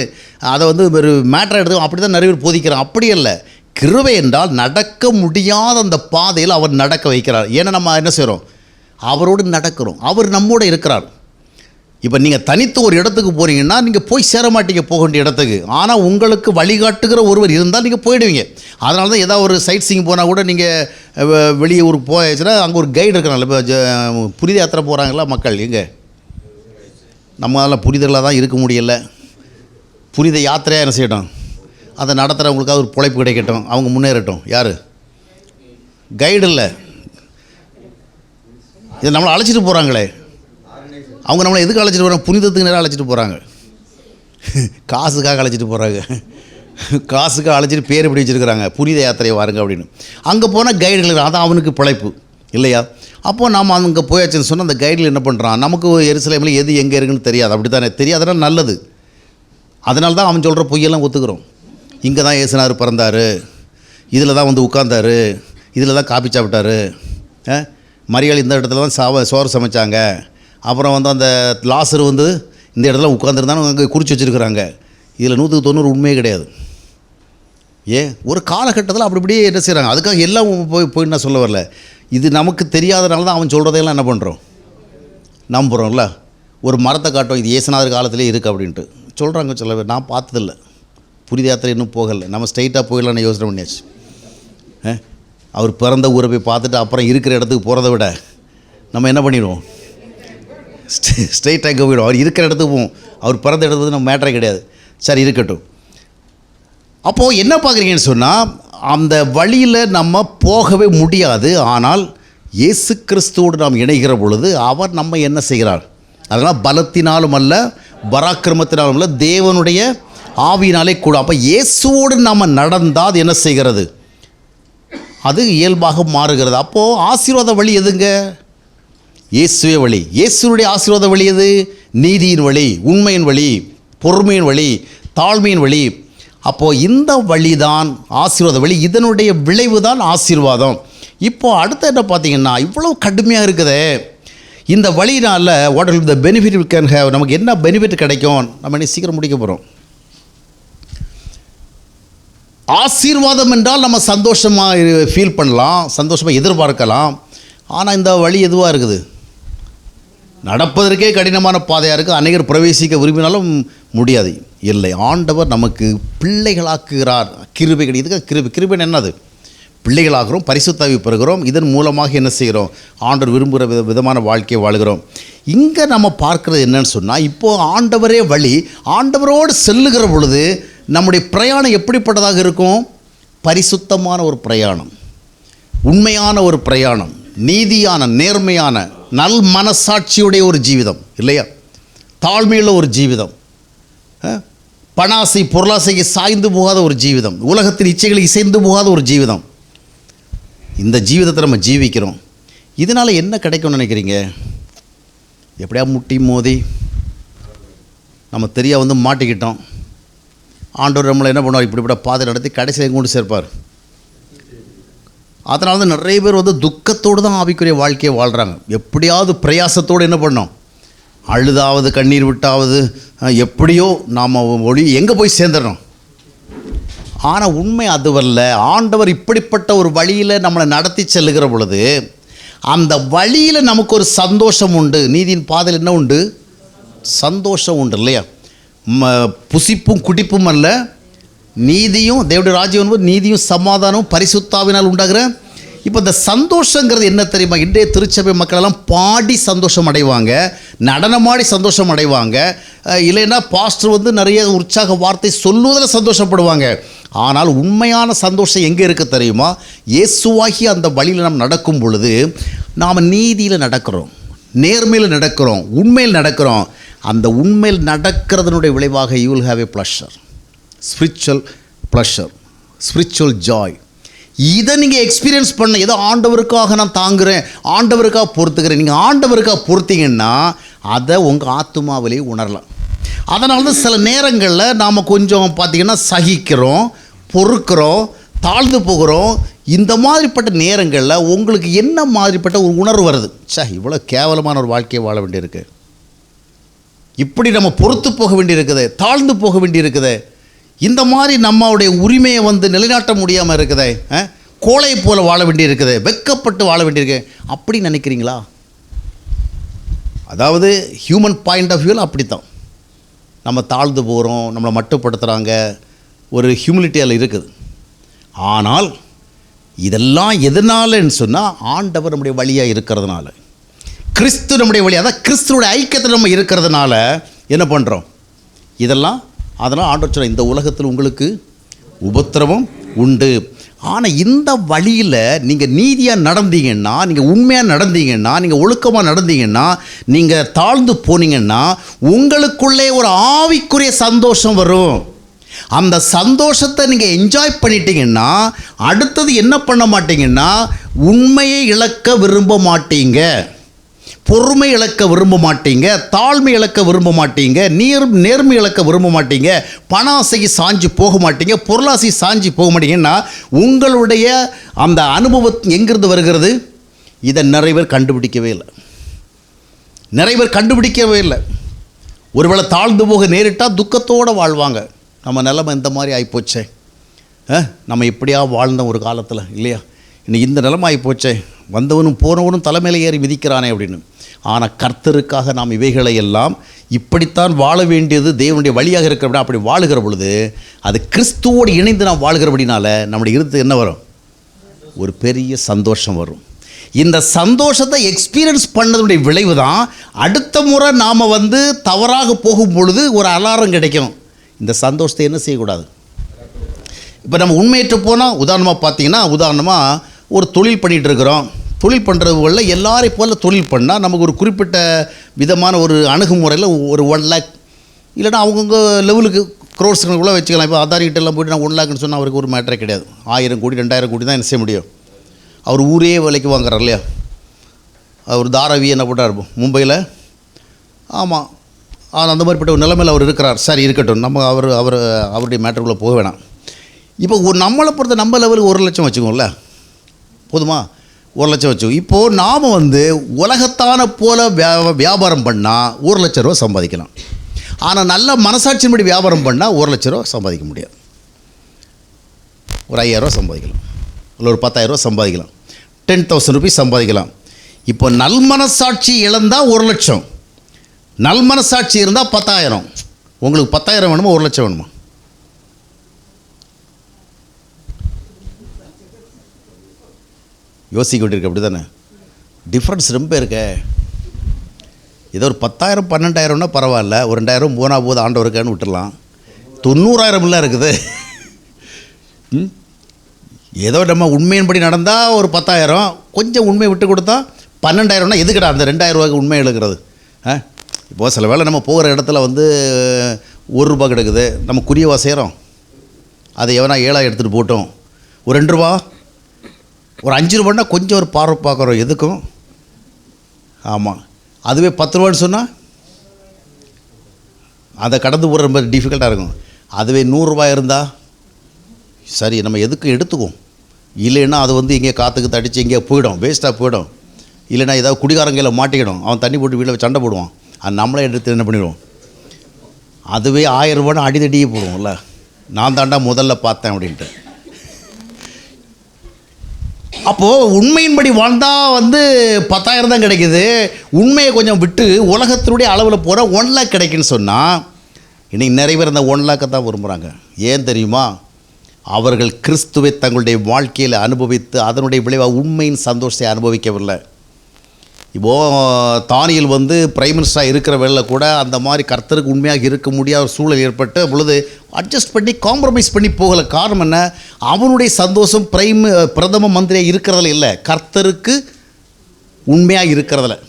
அதை ஒரு மேட்டரை எடுத்து அப்படி தான் நிறைய பேர் போதிக்கிறான். அப்படி இல்லை. கிருபை என்றால் நடக்க முடியாத அந்த பாதையில் அவர் நடக்க வைக்கிறார். ஏன்னா நம்ம என்ன செய்கிறோம், அவரோடு நடக்கிறோம், அவர் நம்மோடு இருக்கிறார். இப்போ நீங்கள் தனித்து ஒரு இடத்துக்கு போகிறீங்கன்னா நீங்கள் போய் சேர மாட்டீங்க போக வேண்டிய இடத்துக்கு. ஆனால் உங்களுக்கு வழிகாட்டுகிற ஒருவர் இருந்தால் நீங்கள் போயிடுவீங்க. அதனால தான் ஏதாவது ஒரு சைட் சீயிங் போனால் கூட நீங்கள் வெளியே ஊருக்கு போயாச்சுன்னா அங்கே ஒரு கைடு இருக்கிறாங்களே. இப்போ புனித யாத்திரை போகிறாங்களா மக்கள், எங்கே நம்மளால் புனிதர்களாக தான் இருக்க முடியலை. புனித யாத்திரையாக என்ன செய்யட்டும், அதை நடத்துகிறவங்களுக்காக ஒரு பிழைப்பு கிடைக்கட்டும், அவங்க முன்னேறட்டும். யார் கைடு இல்லை, இதை நம்மளை அழைச்சிட்டு போகிறாங்களே. அவங்க நம்மளை எதுக்கு அழைச்சிட்டு போகிறாங்க, புனிதத்துக்கு நேரம் அழைச்சிட்டு போகிறாங்க, காசுக்காக அழைச்சிட்டு போகிறாங்க. காசுக்காக அழைச்சிட்டு பேர் இப்படி வச்சுருக்கிறாங்க, புனித யாத்திரையை வாருங்க அப்படின்னு. அங்கே போனால் கைடுகள், அதான் அவனுக்கு பிழைப்பு இல்லையா. அப்போது நாம் அங்கே போயாச்சுன்னு சொன்னால் அந்த கைடில் என்ன பண்ணுறான், நமக்கு எருசலேமில் எது எங்கே இருக்குன்னு தெரியாது, அப்படி தானே தெரியாதுன்னா நல்லது. அதனால தான் அவன் சொல்கிற பொய்யெல்லாம் ஒத்துக்கிறோம். இங்கே தான் ஏசுனார் பிறந்தார், இதில் தான் வந்து உட்கார்ந்தார், இதில் தான் காப்பி சாப்பிட்டார், மரியாள் இந்த இடத்துல தான் சோறு சமைச்சாங்க, அப்புறம் வந்து அந்த லாசர் வந்து இந்த இடத்துல உட்காந்துருந்தாலும் அங்கே குறித்து வச்சுருக்குறாங்க. இதில் 190 உண்மையே கிடையாது. ஒரு காலகட்டத்தில் அப்படி இப்படியே என்ன செய்கிறாங்க. அதுக்காக எல்லாம் போய் நான் சொல்ல வரல, இது நமக்கு தெரியாதனால தான் அவன் சொல்கிறதையெல்லாம் என்ன பண்ணுறோம், நம்புகிறோம்ல. ஒரு மரத்தை காட்டும், இது ஏசுநாதர் காலத்திலே இருக்குது அப்படின்ட்டு சொல்கிறாங்க சில பேர். நான் பார்த்ததில்ல, புனித யாத்திரை இன்னும் போகலை. நம்ம ஸ்ட்ரைட்டாக போயிடலான்னு யோசனை பண்ணியாச்சு. அவர் பிறந்த ஊரை போய் பார்த்துட்டு அப்புறம் இருக்கிற இடத்துக்கு போகிறத விட நம்ம என்ன பண்ணிடுவோம், ஸ்ட்ரைட்டாக போயிடும். அவர் இருக்கிற இடத்துக்கு போவோம், அவர் பிறந்த இடத்துக்கு நம்ம மேட்டரே கிடையாது. சரி இருக்கட்டும். அப்போது என்ன பார்க்குறீங்கன்னு சொன்னால், அந்த வழியில் நம்ம போகவே முடியாது. ஆனால் இயேசு கிறிஸ்துவோடு நாம் இணைகிற பொழுது அவர் நம்ம என்ன செய்கிறார், அதனால் பலத்தினாலும் அல்ல பராக்கிரமத்தினாலும் அல்ல, தேவனுடைய ஆவியினாலே கூட. அப்போ இயேசுவோடு நம்ம நடந்தால் அது என்ன செய்கிறது, அது இயல்பாக மாறுகிறது. அப்போது ஆசீர்வாத வழி எதுங்க, இயேசுவே வழி. இயேசுனுடைய ஆசீர்வாத வழி எது, நீதியின் வழி, உண்மையின் வழி, பொறுமையின் வழி, தாழ்மையின் வழி. அப்போது இந்த வழி தான் ஆசீர்வாத வழி, இதனுடைய விளைவு தான் ஆசீர்வாதம். இப்போது அடுத்த என்ன பார்த்தீங்கன்னா, இவ்வளோ கடுமையாக இருக்குதே இந்த வழினால் what will the benefit we can have, நமக்கு என்ன பெனிஃபிட் கிடைக்கும். நம்ம இன்னும் சீக்கிரம் முடிக்க போகிறோம். ஆசீர்வாதம் என்றால் நம்ம சந்தோஷமாக ஃபீல் பண்ணலாம், சந்தோஷமாக எதிர்பார்க்கலாம். ஆனால் இந்த வழி எதுவாக இருக்குது, நடப்பதற்கே கடினமான பாதையாக இருக்குது. அநேகர் பிரவேசிக்க விரும்பினாலும் முடியாது. இல்லை, ஆண்டவர் நமக்கு பிள்ளைகளாக்குகிறார். கிருபை, இதுக்கு கிருபைன்னு என்னது, பிள்ளைகளாகிறோம், பரிசுத்தாவி பெறுகிறோம். இதன் மூலமாக என்ன செய்கிறோம், ஆண்டவர் விரும்புகிற விதமான வாழ்க்கையை வாழுகிறோம். இங்கே நம்ம பார்க்குறது என்னன்னு சொன்னால், இப்போது ஆண்டவரே வழி. ஆண்டவரோடு செல்லுகிற பொழுது நம்முடைய பிரயாணம் எப்படிப்பட்டதாக இருக்கும், பரிசுத்தமான ஒரு பிரயாணம், உண்மையான ஒரு பிரயாணம், நீதியான நேர்மையான நல் மனசாட்சியுடைய ஒரு ஜீவிதம் இல்லையா, தாழ்மையுள்ள ஒரு ஜீவிதம், பணாசை பொருளாசைக்கு சாய்ந்து போகாத ஒரு ஜீவிதம், உலகத்தின் இச்சைகளுக்கு இசைந்து போகாத ஒரு ஜீவிதம். இந்த ஜீவிதத்தை நம்ம ஜீவிக்கிறோம். இதனால் என்ன கிடைக்கும்னு நினைக்கிறீங்க, எப்படியா முட்டி மோதி நம்ம தெரியா வந்து மாட்டிக்கிட்டோம். ஆண்டவர் நம்மளை என்ன பண்ணுவார், இப்படிப்பட்ட பாதை நடத்தி கடைசியில் கொண்டு சேர்ப்பார். அதனால தான் நிறைய பேர் வந்து துக்கத்தோடு தான் ஆவிக்குரிய வாழ்க்கையை வாழ்கிறாங்க. எப்படியாவது பிரயாசத்தோடு என்ன பண்ணோம், அழுதாவது கண்ணீர் விட்டாவது எப்படியோ நாம் ஒளி எங்கே போய் சேர்ந்துடணும். ஆனால் உண்மை அதுவல்ல. ஆண்டவர் இப்படிப்பட்ட ஒரு வழியில் நம்மளை நடத்தி செல்லுகிற பொழுது அந்த வழியில் நமக்கு ஒரு சந்தோஷம் உண்டு. நீதியின் பாதையில் என்ன உண்டு, சந்தோஷம் உண்டு இல்லையா. புசிப்பும் குடிப்பும் அல்ல, நீதியும், தேவனுடைய ராஜ்யம் என்பது நீதியும் சமாதானமும் பரிசுத்தாவினால் உண்டாகிற. இப்போ இந்த சந்தோஷங்கிறது என்ன தெரியுமா, இன்றைய திருச்சபை மக்களெல்லாம் பாடி சந்தோஷம் அடைவாங்க, நடனமாடி சந்தோஷம் அடைவாங்க, இல்லைன்னா பாஸ்டர் வந்து நிறைய உற்சாக வார்த்தை சொல்லுவதில் சந்தோஷப்படுவாங்க. ஆனால் உண்மையான சந்தோஷம் எங்கே இருக்க தெரியுமா, இயேசுவாகி அந்த வழியில் நாம் நடக்கும் பொழுது நாம் நீதியில் நடக்கிறோம், நேர்மையில் நடக்கிறோம், உண்மையில் நடக்கிறோம். அந்த உண்மையில் நடக்கிறதனுடைய விளைவாக you will have a pleasure, spiritual pleasure, spiritual Joy. இதை நீங்கள் எக்ஸ்பீரியன்ஸ் பண்ண, ஏதோ ஆண்டவருக்காக நான் தாங்குகிறேன், ஆண்டவருக்காக பொறுத்துக்கிறேன். நீங்கள் ஆண்டவருக்காக பொறுத்தீங்கன்னா அதை உங்கள் ஆத்துமாவிலே உணரலாம். அதனால தான் சில நேரங்களில் நாம் கொஞ்சம் பார்த்திங்கன்னா சகிக்கிறோம், பொறுக்கிறோம், தாழ்ந்து போகிறோம். இந்த மாதிரிப்பட்ட நேரங்களில் உங்களுக்கு என்ன மாதிரிப்பட்ட ஒரு உணர்வு வருது, இவ்வளோ கேவலமான ஒரு வாழ்க்கையை வாழ வேண்டியிருக்கு, இப்படி நம்ம பொறுத்து போக வேண்டியிருக்குது, தாழ்ந்து போக வேண்டியிருக்குது, இந்த மாதிரி நம்மளுடைய உரிமையை வந்து நிலைநாட்ட முடியாமல் இருக்குதே, கோழை போல வாழ வேண்டி இருக்குது, வெக்கப்பட்டு வாழ வேண்டியிருக்கு அப்படி நினைக்கிறீங்களா? அதாவது ஹியூமன் பாயிண்ட் ஆஃப் வியூவில் அப்படித்தான் நம்ம தாழ்ந்து போகிறோம், நம்மளை மட்டுப்படுத்துகிறாங்க, ஒரு ஹியூமிலிட்டியால் இருக்குது. ஆனால் இதெல்லாம் எதனாலன்னு சொன்னால் ஆண்டவர் நம்முடைய வழியாக இருக்கிறதுனால, கிறிஸ்து நம்முடைய வழி, அதான் கிறிஸ்துவோட ஐக்கியத்தில் நம்ம இருக்கிறதுனால என்ன பண்ணுறோம் இதெல்லாம். அதனால் ஆண்டவர் சொல்ல, இந்த உலகத்தில் உங்களுக்கு உபத்திரவம் உண்டு. ஆனால் இந்த வழியில் நீங்கள் நீதியாக நடந்தீங்கன்னா, நீங்கள் உண்மையாக நடந்தீங்கன்னா, நீங்கள் ஒழுக்கமாக நடந்தீங்கன்னா, நீங்கள் தாழ்ந்து போனீங்கன்னா உங்களுக்குள்ளே ஒரு ஆவிக்குரிய சந்தோஷம் வரும். அந்த சந்தோஷத்தை நீங்கள் என்ஜாய் பண்ணிட்டீங்கன்னா அடுத்தது என்ன பண்ண மாட்டீங்கன்னா, உண்மையை இழக்க விரும்ப மாட்டீங்க, பொறுமை இழக்க விரும்ப மாட்டீங்க, தாழ்மை இழக்க விரும்ப மாட்டீங்க, நேர்மை இழக்க விரும்ப மாட்டீங்க, பண ஆசைக்கு சாஞ்சி போக மாட்டீங்க, பொருளாசை சாஞ்சி போக மாட்டீங்கன்னா உங்களுடைய அந்த அனுபவம் எங்கிருந்து வருகிறது? இதை நிறைய பேர் கண்டுபிடிக்கவே இல்லை. ஒருவேளை தாழ்ந்து போக நேரிட்டால் துக்கத்தோடு வாழ்வாங்க. நம்ம நிலைமை இந்த மாதிரி ஆகிப்போச்சே, நம்ம இப்படியா வாழ்ந்தோம் ஒரு காலத்தில் இல்லையா, இன்னைக்கு இந்த நிலைமை ஆகிப்போச்சே, வந்தவனும் போனவனும் தலைமையில் ஏறி மிதிக்கிறானே அப்படின்னு. ஆனால் கர்த்தருக்காக நாம் இவைகளை எல்லாம் இப்படித்தான் வாழ வேண்டியது தேவனுடைய வழியாக இருக்கிற அப்படி வாழுகிற பொழுது அது கிறிஸ்துவோடு இணைந்து நாம் வாழ்கிறபடினால நம்முடைய இருதயத்துக்கு என்ன வரும்? ஒரு பெரிய சந்தோஷம் வரும். இந்த சந்தோஷத்தை எக்ஸ்பீரியன்ஸ் பண்ணதுடைய விளைவு தான் அடுத்த முறை நாம் வந்து தவறாக போகும் பொழுது ஒரு அலாரம் கிடைக்கும். இந்த சந்தோஷத்தை என்ன செய்யக்கூடாது? இப்போ நம்ம உண்மையற்று போனால் உதாரணமாக பார்த்தீங்கன்னா, ஒரு தொழில் பண்ணிகிட்டு இருக்கிறோம். தொழில் பண்ணுறதுல எல்லாரையும் போல் தொழில் பண்ணால் நமக்கு ஒரு குறிப்பிட்ட விதமான ஒரு அணுகுமுறையில் ஒரு 1 lakh இல்லைனா அவங்கவுங்க லெவலுக்கு க்ரோர்ஸ்களுக்குள்ளே வச்சுக்கலாம். இப்போ அதாரிகிட்டெல்லாம் போய்ட்டு நான் 1 lakhன்னு சொன்னால் அவருக்கு ஒரு மேட்டரே கிடையாது. 1000 கோடி 2000 கோடி தான் என்ன செய்ய முடியும். அவர் ஊரே விலைக்கு வாங்குறார் இல்லையா. அவர் தாராவி என்ன போட்டார் மும்பையில். ஆமாம், ஆனால் அந்த மாதிரிப்பட்ட ஒரு நிலைமையில் அவர் இருக்கிறார். சரி இருக்கட்டும், நம்ம அவருடைய மேட்டருக்குள்ளே போக வேணாம். இப்போ நம்மளை பொறுத்த நம்ம லெவலுக்கு 1 லட்சம் வச்சுக்கோங்கள, போதுமா? 1 லட்சம் வச்சுக்கோ. இப்போது நாம் வந்து உலகத்தான போல் வியாபாரம் பண்ணால் 1 லட்ச ரூபா சம்பாதிக்கலாம். ஆனால் நல்ல மனசாட்சியின்படி வியாபாரம் பண்ணால் 1 லட்ச ரூபா சம்பாதிக்க முடியாது. ஒரு 5000 ரூபா சம்பாதிக்கலாம், இல்லை ஒரு 10,000 ரூபா சம்பாதிக்கலாம், 10,000 rupees சம்பாதிக்கலாம். இப்போ நல்மனசாட்சி இழந்தால் 1 லட்சம், நல்மனசாட்சி இருந்தால் 10,000. உங்களுக்கு 10,000 வேணுமா 1 லட்சம் வேணுமா? யோசிக்க வேண்டியிருக்கு. அப்படி தானே டிஃப்ரென்ஸ் ரொம்ப இருக்க. ஏதோ ஒரு 10,000 12,000னா பரவாயில்ல, ஒரு 2,000 போனால் போது ஆண்டவருக்கான்னு விட்டுடலாம். 90,000 இருக்குது. ஏதோ நம்ம உண்மையின்படி நடந்தால் ஒரு 10,000, கொஞ்சம் உண்மையை விட்டு கொடுத்தா 12,000னா எதுக்கடா அந்த 2,000 ரூபாய்க்கு உண்மை எழுக்கிறது? இப்போது சில வேளை நம்ம போகிற இடத்துல வந்து 1 ரூபா கிடக்குது, நம்ம குறியவா செய்கிறோம். அதை எவனா 7 எடுத்துகிட்டு போட்டோம். ஒரு 2 ரூபா, ஒரு 5 ரூபான்னா கொஞ்சம் ஒரு பார்வை பார்க்குறோம் எதுக்கும். ஆமாம், அதுவே 10 ரூபான்னு சொன்னால் அதை கடந்து போகிற ரொம்ப டிஃபிகல்ட்டாக இருக்கும். அதுவே 100 ரூபாய் இருந்தால் சரி நம்ம எதுக்கும் எடுத்துக்குவோம். இல்லைன்னா அது வந்து எங்கேயோ காற்றுக்கு தடித்து எங்கேயோ போயிடும், வேஸ்ட்டாக போயிடும். இல்லைன்னா ஏதாவது குடிகாரங்கையில் மாட்டிக்கிடும், அவன் தண்ணி போட்டு வீட்டில் சண்டை போடுவான், அது நம்மளே எடுத்து என்ன பண்ணிடுவோம். அதுவே 1000 ரூபான்னு அடிதடியே போடுவோம்ல, நான் தாண்டா முதல்ல பார்த்தேன் அப்படின்ட்டு. அப்போது உண்மையின்படி வாழ்ந்தால் வந்து 10,000 தான் கிடைக்கிது. உண்மையை கொஞ்சம் விட்டு உலகத்தினுடைய அளவில் போகிற 1 lakh கிடைக்குன்னு சொன்னால் இன்றைக்கி நிறைய பேர் இந்த 1 lakh தான் விரும்புகிறாங்க. ஏன் தெரியுமா? அவர்கள் கிறிஸ்துவை தங்களுடைய வாழ்க்கையில் அனுபவித்து அதனுடைய விளைவாக உண்மையின் சந்தோஷத்தை அனுபவிக்கவில்லை. இப்போது தானியல் வந்து பிரைம் மினிஸ்டராக இருக்கிற வேலை கூட அந்த மாதிரி கர்த்தருக்கு உண்மையாக இருக்க முடியாத சூழல் ஏற்பட்டு பொழுது அட்ஜஸ்ட் பண்ணி காம்ப்ரமைஸ் பண்ணி போகலை. காரணம் என்ன? அவனுடைய சந்தோஷம் பிரதம மந்திரியாக இருக்கிறதில் இல்லை, கர்த்தருக்கு உண்மையாக இருக்கிறதில்ல.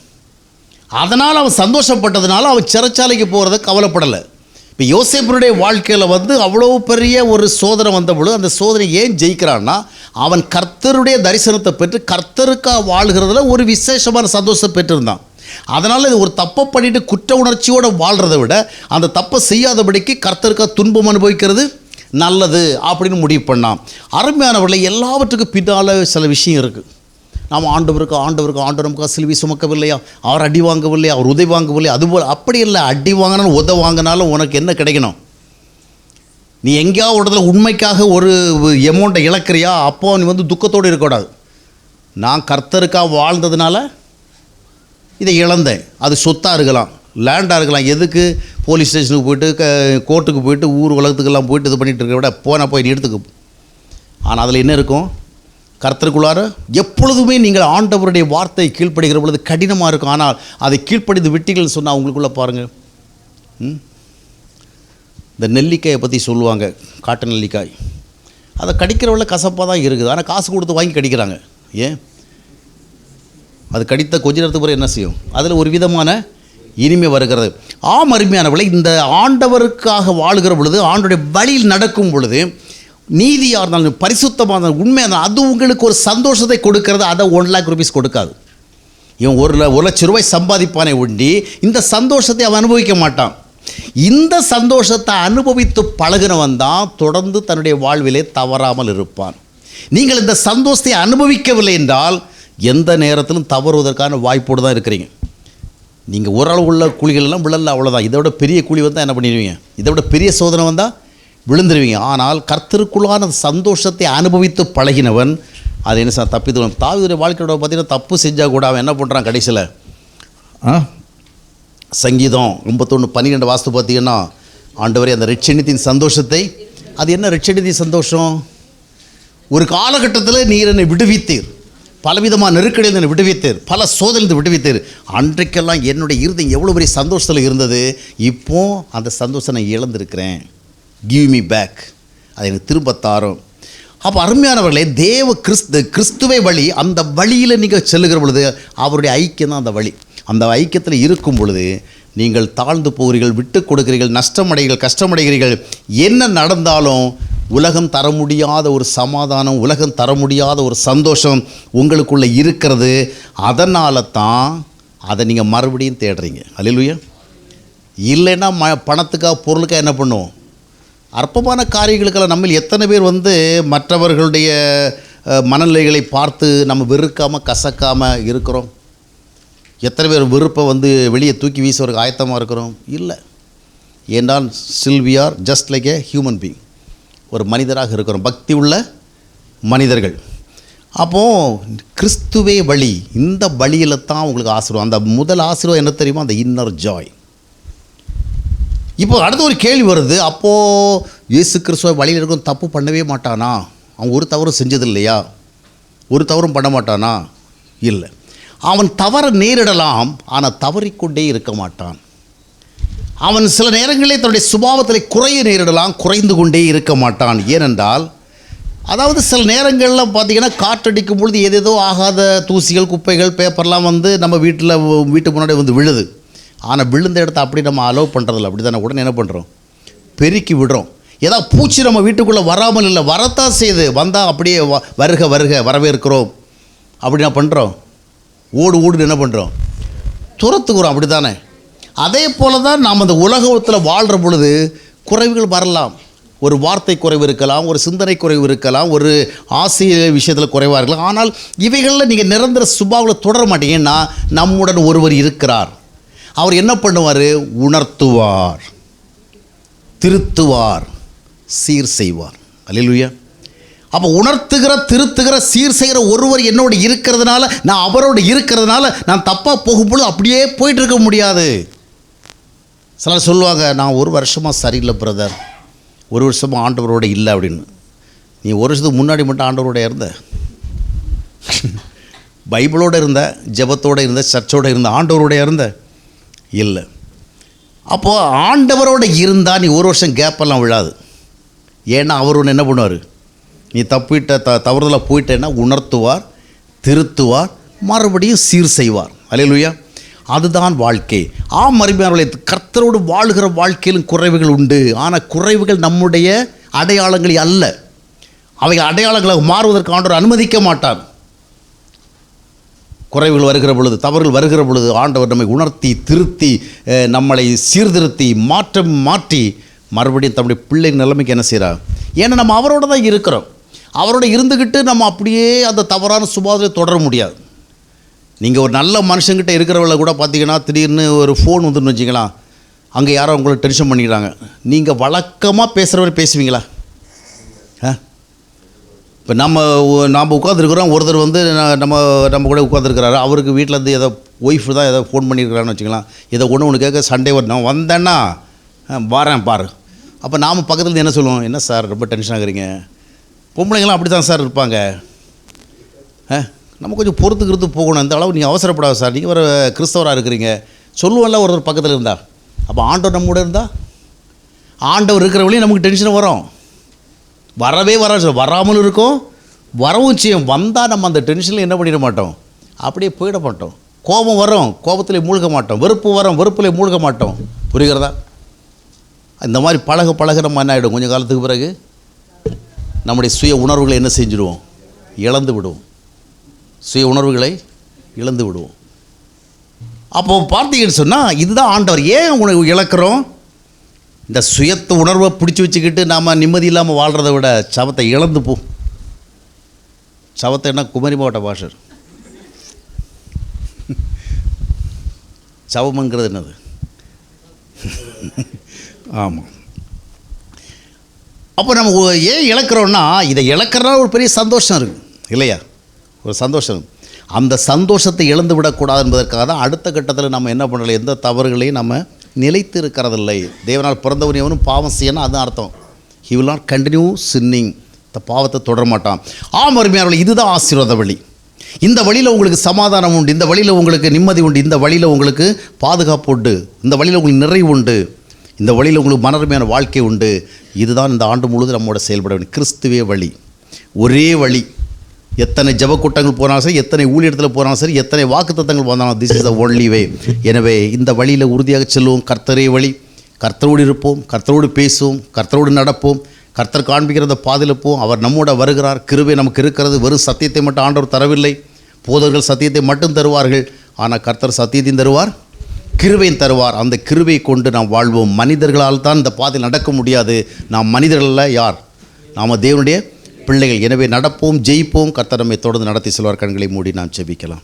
அதனால் அவன் சந்தோஷப்பட்டதுனால அவன் சிறைச்சாலைக்கு போகிறத கவலைப்படலை. இப்போ யோசேப்பினுடைய வாழ்க்கையில் வந்து அவ்வளோ பெரிய ஒரு சோதனை வந்த பொழுது அந்த சோதனை ஏன் ஜெயிக்கிறான்னா அவன் கர்த்தருடைய தரிசனத்தை பெற்று கர்த்தருக்காக வாழ்கிறதுல ஒரு விசேஷமான சந்தோஷத்தை பெற்றிருந்தான். அதனால் இது ஒரு தப்பை பண்ணிட்டு குற்ற உணர்ச்சியோடு வாழ்கிறத விட அந்த தப்பை செய்யாதபடிக்கு கர்த்தருக்காக துன்பம் அனுபவிக்கிறது நல்லது அப்படின்னு முடிவு பண்ணான். அருமையானவர்களை எல்லாவற்றுக்கும் பின்னால் சில விஷயம் இருக்குது. நாம் ஆண்டவர் நமக்கு சிலுவை சுமக்கவில்லையா, அவர் அடி வாங்கவில்லையா, அவர் உதவி வாங்கவில்லையா, அதுபோல் அப்படி இல்லை. அடி வாங்கினாலும் உதவி வாங்கினாலும் உனக்கு என்ன கிடைக்கணும்? நீ எங்கேயாவது ஒரு இடத்துல உண்மைக்காக ஒரு எமௌண்ட்டை இழக்கிறியா, அப்போ நீ வந்து துக்கத்தோடு இருக்கக்கூடாது. நான் கர்த்தருக்காக வாழ்ந்ததுனால இதை இழந்தேன். அது சொத்தாக இருக்கலாம், லேண்டாக இருக்கலாம். எதுக்கு போலீஸ் ஸ்டேஷனுக்கு போய்ட்டு கோர்ட்டுக்கு போய்ட்டு ஊர் உலகத்துக்கெல்லாம் போய்ட்டு இது பண்ணிகிட்டு இருக்க விட போய் நீ எடுத்துக்க. ஆனால் அதில் என்ன இருக்கும்? கர்த்தருக்குள்ளார எப்பொழுதுமே நீங்கள் ஆண்டவருடைய வார்த்தையை கீழ்ப்படுகிற பொழுது கடினமாக இருக்கும். ஆனால் அதை கீழ்ப்படிந்து விட்டீங்கள்னு சொன்னால் அவங்களுக்குள்ளே பாருங்கள். இந்த நெல்லிக்காயை பற்றி சொல்லுவாங்க, காட்டு நெல்லிக்காய். அதை கடிக்கிறவள கசப்பாக தான் இருக்குது, ஆனால் காசு கொடுத்து வாங்கி கடிக்கிறாங்க. ஏன்? அது கடித்த கொஞ்ச நேரத்துக்கு பிறகு என்ன செய்யும்? அதில் ஒரு விதமான இனிமை வருகிறது. அருமையானவளை, இந்த ஆண்டவருக்காக வாழுகிற பொழுது, ஆண்டவருடைய வழியில் நடக்கும் பொழுது, நீதியாக இருந்தாலும் பரிசுத்தமாக இருந்தாலும் உண்மையாக இருந்தாலும் அது உங்களுக்கு ஒரு சந்தோஷத்தை கொடுக்கறது. அதை 1 lakh rupees கொடுக்காது. இவன் 1 லட்சம் ரூபாய் சம்பாதிப்பானே ஒண்டி இந்த சந்தோஷத்தை அவன் அனுபவிக்க மாட்டான். இந்த சந்தோஷத்தை அனுபவித்து பழகினவன் தான் தொடர்ந்து தன்னுடைய வாழ்விலே தவறாமல் இருப்பான். நீங்கள் இந்த சந்தோஷத்தை அனுபவிக்கவில்லை என்றால் எந்த நேரத்திலும் தவறுவதற்கான வாய்ப்போடு தான் இருக்கிறீங்க. நீங்கள் ஓரளவு உள்ள குழிகளெல்லாம் விழல, அவ்வளோதான். இதை விட பெரிய குழி வந்தால் என்ன பண்ணிடுவீங்க? இதை விட பெரிய சோதனை வந்தால் விழுந்துருவீங்க. ஆனால் கர்த்தருக்குள்ளான சந்தோஷத்தை அனுபவித்து பழகினவன் அது என்ன சார் தப்பித்து. தாவீதுடைய வாழ்க்கையோட பார்த்தீங்கன்னா தப்பு செஞ்சால் கூட அவன் என்ன பண்ணுறான் கடைசியில்? சங்கீதம் 51:12 வாஸ்து பார்த்தீங்கன்னா, ஆண்டவரே அந்த ரட்சணியத்தின் சந்தோஷத்தை, அது என்ன ரட்சணியத்தின் சந்தோஷம்? ஒரு காலகட்டத்தில் நீர் என்னை விடுவித்தீர், பலவிதமான நெருக்கடியில் என்னை விடுவித்தீர், பல சோதனையில் விடுவித்தீர். அன்றைக்கெல்லாம் என்னுடைய இருதயம் எவ்வளோ பெரிய சந்தோஷத்தில் இருந்தது. இப்போது அந்த சந்தோஷம் நான் இழந்திருக்கிறேன். கிவ் மீ பேக், அதை எனக்கு திரும்ப தாரும். அப்போ அருமையானவர்களே, கிறிஸ்துவை வழி, அந்த வழியில் நீங்கள் செல்லுகிற பொழுது அவருடைய ஐக்கியம் தான் அந்த வழி. அந்த ஐக்கியத்தில் இருக்கும் பொழுது நீங்கள் தாழ்ந்து போகிறீர்கள், விட்டு கொடுக்கிறீர்கள், நஷ்டமடைகிறீர்கள், கஷ்டமடைகிறீர்கள். என்ன நடந்தாலும் உலகம் தர முடியாத ஒரு சமாதானம், உலகம் தர முடியாத ஒரு சந்தோஷம் உங்களுக்குள்ளே இருக்கிறது. அதனால தான் அதை நீங்கள் மறுபடியும் தேடுறீங்க. அல்லேலூயா. இல்லைன்னா பணத்துக்காக பொருளுக்காக என்ன பண்ணுவோம்? அற்பமான காரியங்களுக்கெல்லாம் நம்ம எத்தனை பேர் மற்றவர்களுடைய மனநிலைகளை பார்த்து நம்ம வெறுக்காமல் கசக்காமல் இருக்கிறோம்? எத்தனை பேர் விருப்பை வெளியே தூக்கி வீசுவதற்கு ஆயத்தமாக இருக்கிறோம்? இல்லை. ஏன்னால் still we are just like a human being, ஒரு மனிதராக இருக்கிறோம், பக்தி உள்ள மனிதர்கள். அப்போது கிறிஸ்துவே வழி, இந்த வழியில் தான் உங்களுக்கு ஆசீர்வாதம். அந்த முதல் ஆசீர்வாதம் என்ன தெரியுமா? அந்த இன்னர் ஜாய். இப்போ அடுத்த ஒரு கேள்வி வருது, அப்போது இயேசு கிறிஸ்துவ வழியில் இருக்கும் தப்பு பண்ணவே மாட்டானா? அவன் ஒரு தவறும் செஞ்சது இல்லையா? ஒரு தவறும் பண்ண மாட்டானா? இல்லை. அவன் தவற நேரிடலாம், ஆனால் தவறிக்கொண்டே இருக்க மாட்டான். அவன் சில நேரங்களில் தன்னுடைய சுபாவத்தில் குறைய நேரிடலாம், குறைந்து கொண்டே இருக்க மாட்டான். ஏனென்றால் அதாவது சில நேரங்களில் பார்த்திங்கன்னா காற்றடிக்கும் பொழுது ஏதேதோ ஆகாத தூசிகள், குப்பைகள், பேப்பர்லாம் நம்ம வீட்டு முன்னாடி விழுது. ஆனால் விழுந்த இடத்த அப்படி நம்ம அலோவ் பண்ணுறதில்ல. அப்படி தானே? உடனே என்ன பண்ணுறோம்? பெருக்கி விடுறோம். ஏதாவது பூச்சி நம்ம வீட்டுக்குள்ளே வராமல் இல்லை, வரத்தான் செய்யுது. வந்தால் அப்படியே வருக வருக வரவேற்கிறோம். அப்படி நான் பண்ணுறோம், ஓடுன்னு என்ன பண்ணுறோம்? துரத்துக்கிறோம். அப்படி தானே? அதே போல் தான் நாம் அந்த உலகத்தில் வாழ்கிற பொழுது குறைவுகள் வரலாம். ஒரு வார்த்தை குறைவு இருக்கலாம், ஒரு சிந்தனை குறைவு இருக்கலாம், ஒரு ஆசை விஷயத்தில் குறைவாக இருக்கலாம். ஆனால் இவைகளில் நீங்கள் நிரந்தர சுபாவில் தொடர மாட்டீங்க. ஏன்னா நம்முடன் ஒருவர் இருக்கிறார். அவர் என்ன பண்ணுவார்? உணர்த்துவார், திருத்துவார், சீர் செய்வார். அல்லேலூயா. அப்போ உணர்த்துகிற, திருத்துகிற, சீர் செய்கிற ஒருவர் என்னோட இருக்கிறதுனால, நான் அவரோடு இருக்கிறதுனால நான் தப்பாக போகும்பொழுது அப்படியே போயிட்டு இருக்க முடியாது. சிலர் சொல்லுவாங்க, நான் 1 வருஷமாக சரியில்லை பிரதர், 1 வருஷமாக ஆண்டவரோடு இல்லை அப்படின்னு. நீ 1 வருஷத்துக்கு முன்னாடி மட்டும் ஆண்டவரோட இருந்த, பைபிளோடு இருந்த, ஜெபத்தோடு இருந்த, சர்ச்சோடு இருந்த, ஆண்டவரோட இருந்த இல்லை. அப்போது ஆண்டவரோடு இருந்தால் நீ 1 வருஷம் கேப்பெல்லாம் விழாது. ஏன்னா அவர் ஒன்று என்ன பண்ணுவார்? நீ தவறுதலாக போயிட்டேன்னா உணர்த்துவார், திருத்துவார், மறுபடியும் சீர் செய்வார். அல்லேலூயா. அதுதான் வாழ்க்கை. மறுபடியும் கர்த்தரோடு வாழ்கிற வாழ்க்கையிலும் குறைவுகள் உண்டு. ஆனால் குறைவுகள் நம்முடைய அடையாளங்கள் அல்ல. அவை அடையாளங்களாக மாறுவதற்கு ஆண்டவர் அனுமதிக்க மாட்டார். குறைவுகள் வருகிற பொழுது, தவறுகள் வருகிற பொழுது ஆண்டவர் நம்மை உணர்த்தி, திருத்தி, நம்மளை சீர்திருத்தி, மாற்றி மறுபடியும் தம்முடைய பிள்ளை நிலைமைக்கு என்ன செய்கிறார்? ஏன்னா நம்ம அவரோட தான் இருக்கிறோம். அவரோட இருந்துக்கிட்டு நம்ம அப்படியே அந்த தவறான சுபாவத்தை தொடர முடியாது. நீங்கள் ஒரு நல்ல மனுஷங்கிட்ட இருக்கிறவங்கள கூட பார்த்தீங்கன்னா திடீர்னு ஒரு ஃபோன் வந்துன்னு வச்சிக்கலாம், அங்கே யாரோ உங்களை டென்ஷன் பண்ணிக்கிறாங்க, நீங்கள் வழக்கமாக பேசுகிறவர் பேசுவீங்களா? இப்போ நாம் உட்காந்துருக்குறோம், ஒருத்தர் வந்து நம்ம கூட உட்காந்துருக்கிறாரு, அவருக்கு வீட்டிலேருந்து ஏதோ ஒய்ஃபு தான் ஏதோ ஃபோன் பண்ணியிருக்கிறான்னு வச்சுக்கலாம், ஏதோ ஒன்று கேட்க சண்டே நான் வந்தேன்னா வரேன் பாரு. அப்போ நாம் பக்கத்தில் என்ன சொல்லுவோம், என்ன சார் ரொம்ப டென்ஷன் ஆகுறீங்க? பொம்பளைங்களாம் அப்படி தான் சார் இருப்பாங்க. நம்ம கொஞ்சம் பொறுத்துக்கிறது போகணும், அந்த அளவு நீங்கள் அவசரப்படாது சார், நீங்கள் ஒரு கிறிஸ்தவராக இருக்கிறீங்க சொல்லுவோம்ல ஒருத்தர் பக்கத்தில் இருந்தால். அப்போ ஆண்டவர் நம்ம கூட இருந்தால், ஆண்டவர் இருக்கிற வழியும் நமக்கு டென்ஷன் வரும், வரவே வராது, வராமலும் இருக்கும், வரவும் செய்யும். வந்தால் நம்ம அந்த டென்ஷனில் என்ன பண்ணிட மாட்டோம், அப்படியே போயிட மாட்டோம். கோபம் வரும், கோபத்தில் மூழ்க மாட்டோம். வெறுப்பு வரும், வெறுப்பில் மூழ்க மாட்டோம். புரிகிறதா? இந்த மாதிரி பழக நம்ம என்ன ஆகிடும், கொஞ்சம் காலத்துக்கு பிறகு நம்முடைய சுய உணர்வுகளை என்ன செஞ்சுடுவோம், இழந்து விடுவோம். சுய உணர்வுகளை இழந்து விடுவோம். அப்போது பார்த்தீங்கன்னு சொன்னால் இதுதான் ஆண்டவர். ஏன் உனக்கு இழக்கிறோம்? இந்த சுயத்தை உணர்வை பிடிச்சி வச்சுக்கிட்டு நாம் நிம்மதி இல்லாமல் வாழ்கிறத விட சவத்தை இழந்து போ. சவத்தை என்ன குமரி மாவட்ட பாஷர், சவம்ங்கிறது என்னது? ஆமாம். அப்போ நம்ம ஏன் இழக்கிறோன்னா, இதை இழக்கிறனால ஒரு பெரிய சந்தோஷம் இருக்குது இல்லையா? ஒரு சந்தோஷம். அந்த சந்தோஷத்தை இழந்து விடக்கூடாது என்பதற்காக தான் அடுத்த கட்டத்தில் நம்ம என்ன பண்ணலை, எந்த தவறுகளையும் நம்ம நிலைத்து இருக்கிறதில்லை. தேவனால் பிறந்தவன் எவனும் பாவம் செய்யணும், அதுதான் அர்த்தம். He will not continue sinning, இந்த பாவத்தை தொடர மாட்டான். அருமையானவர்களே, இதுதான் ஆசீர்வாத வழி. இந்த வழியில் உங்களுக்கு சமாதானம் உண்டு, இந்த வழியில் உங்களுக்கு நிம்மதி உண்டு, இந்த வழியில் உங்களுக்கு பாதுகாப்பு உண்டு, இந்த வழியில் உங்களுக்கு நிறைவு உண்டு, இந்த வழியில் உங்களுக்கு மனருமையான வாழ்க்கை உண்டு. இதுதான் இந்த ஆண்டு முழுவதும் நம்மோட செயல்பட வேண்டும். கிறிஸ்துவே வழி, ஒரே வழி. எத்தனை ஜபக்கூட்டங்கள் போனாலும் சரி, எத்தனை ஊழியத்தில் போனாலும் சரி, எத்தனை வாக்குத்தத்தங்கள் போனாலும் this is the only way. எனவே இந்த வழியில் உறுதியாக செல்வோம். கர்த்தரே வழி, கர்த்தரோடு இருப்போம், கர்த்தரோடு பேசுவோம், கர்த்தரோடு நடப்போம், கர்த்தர் காண்பிக்கிறத பாதிலப்போம். அவர் நம்மோட வருகிறார், கிருபை நமக்கு இருக்கிறது. வெறும் சத்தியத்தை மட்டும் ஆண்டவர் தரவில்லை, போதர்கள் சத்தியத்தை மட்டும் தருவார்கள், ஆனால் கர்த்தர் சத்தியத்தையும் தருவார், கிருபையும் தருவார். அந்த கிருபையை கொண்டு நாம் வாழ்வோம். மனிதர்களால் தான் இந்த பாதையில் நடக்க முடியாது. நாம் மனிதர்கள் யார்? நாம் தேவனுடைய பிள்ளைகள். எனவே நடப்போம், ஜெயிப்போம். கர்த்தர் நம்மை தொடர்ந்து நடத்தி செல்வார். கண்களை மூடி நாம் ஜெபிக்கலாம்.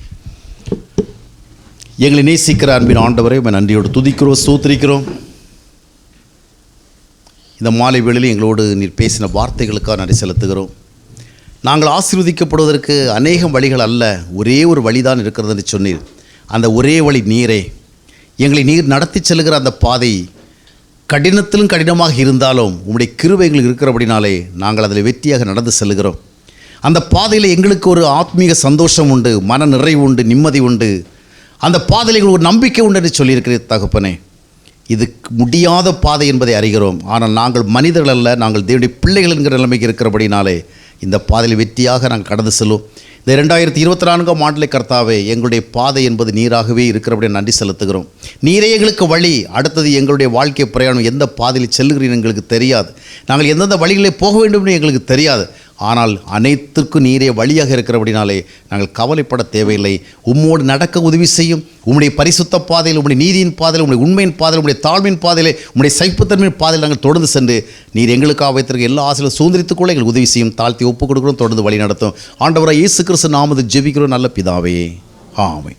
எங்களை நேசிக்கிற அன்பின் ஆண்டவரை நன்றியோடு துதிக்கிறோம், ஸ்தோத்திரிக்கிறோம். இந்த மாலை வேளையில் எங்களோடு நீர் பேசின வார்த்தைகளுக்காக நன்றி செலுத்துகிறோம். நாங்கள் ஆசீர்வதிக்கப்படுவதற்கு அநேகம் வழிகள் அல்ல, ஒரே ஒரு வழிதான் இருக்கிறது என்று சொன்னீர். அந்த ஒரே வழி நீரே. எங்களை நீர் நடத்தி செல்கிற அந்த பாதை கடினத்திலும் கடினமாக இருந்தாலும் உம்முடைய கிருபைகள் இருக்கிறபடினாலே நாங்கள் அதில் வெற்றியாக நடந்து செல்கிறோம். அந்த பாதையில் எங்களுக்கு ஒரு ஆத்மீக சந்தோஷம் உண்டு, மன நிறைவு உண்டு, நிம்மதி உண்டு. அந்த பாதையில் எங்களுக்கு ஒரு நம்பிக்கை உண்டு என்று சொல்லியிருக்கிறேன் தகப்பனே. இது முடியாத பாதை என்பதை அறிகிறோம். ஆனால் நாங்கள் மனிதர்கள் அல்ல, நாங்கள் தேவனுடைய பிள்ளைகள் என்கிற நிலைமைக்கு இருக்கிறபடினாலே இந்த பாதையில் வெற்றியாக நாங்கள் கடந்து செல்வோம். இந்த 2024ஆம் ஆண்டிலே கர்த்தாவே, எங்களுடைய பாதை என்பது நீராகவே இருக்கிறபடி நன்றி செலுத்துகிறோம். நீரே எங்களுக்கு வழி. அடுத்தது எங்களுடைய வாழ்க்கை பிரயாணம் எந்த பாதையில் செல்லுகிறீன்னு எங்களுக்கு தெரியாது. நாங்கள் எந்தெந்த வழிகளே போக வேண்டும்னு எங்களுக்கு தெரியாது. ஆனால் அனைத்துக்கும் நீரே வழியாக இருக்கிறபடினாலே நாங்கள் கவலைப்பட தேவையில்லை. உம்மோடு நடக்க உதவி செய்யும். உம்முடைய பரிசுத்த பாதையில், உம்முடைய நீதியின் பாதையில், உம்முடைய உண்மையின் பாதையில், உம்முடைய தாழ்வின் பாதையில், உம்முடைய சைப்புத்தன்மையின் பாதையில் நாங்கள் தொடர்ந்து சென்று நீர் எங்களுக்காக வைத்திருக்க எல்லா ஆசையும் சுதந்திரித்துக்கொள்ள எங்களுக்கு உதவி செய்யும். தாழ்த்தி ஒப்புக் கொடுக்கிறோம், தொடர்ந்து வழி நடத்தும். ஆண்டவராக இயேசு கிறிஸ்து நாமத்தில் ஜெபிக்கிறோம் நல்ல பிதாவே, ஆமென்.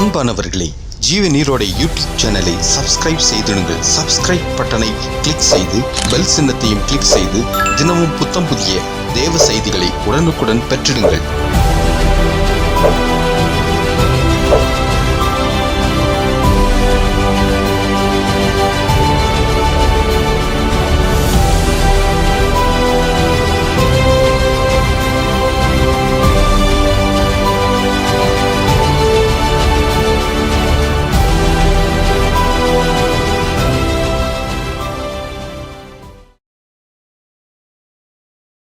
அன்பானவர்களே, ஜீவ நீரோட யூடியூப் சேனலை சப்ஸ்கிரைப் செய்திடுங்கள். சப்ஸ்கிரைப் பட்டனை கிளிக் செய்து பெல் சின்னத்தையும் கிளிக் செய்து தினமும் புத்தம் புதிய தேவ செய்திகளை உடனுக்குடன் பெற்றிடுங்கள்.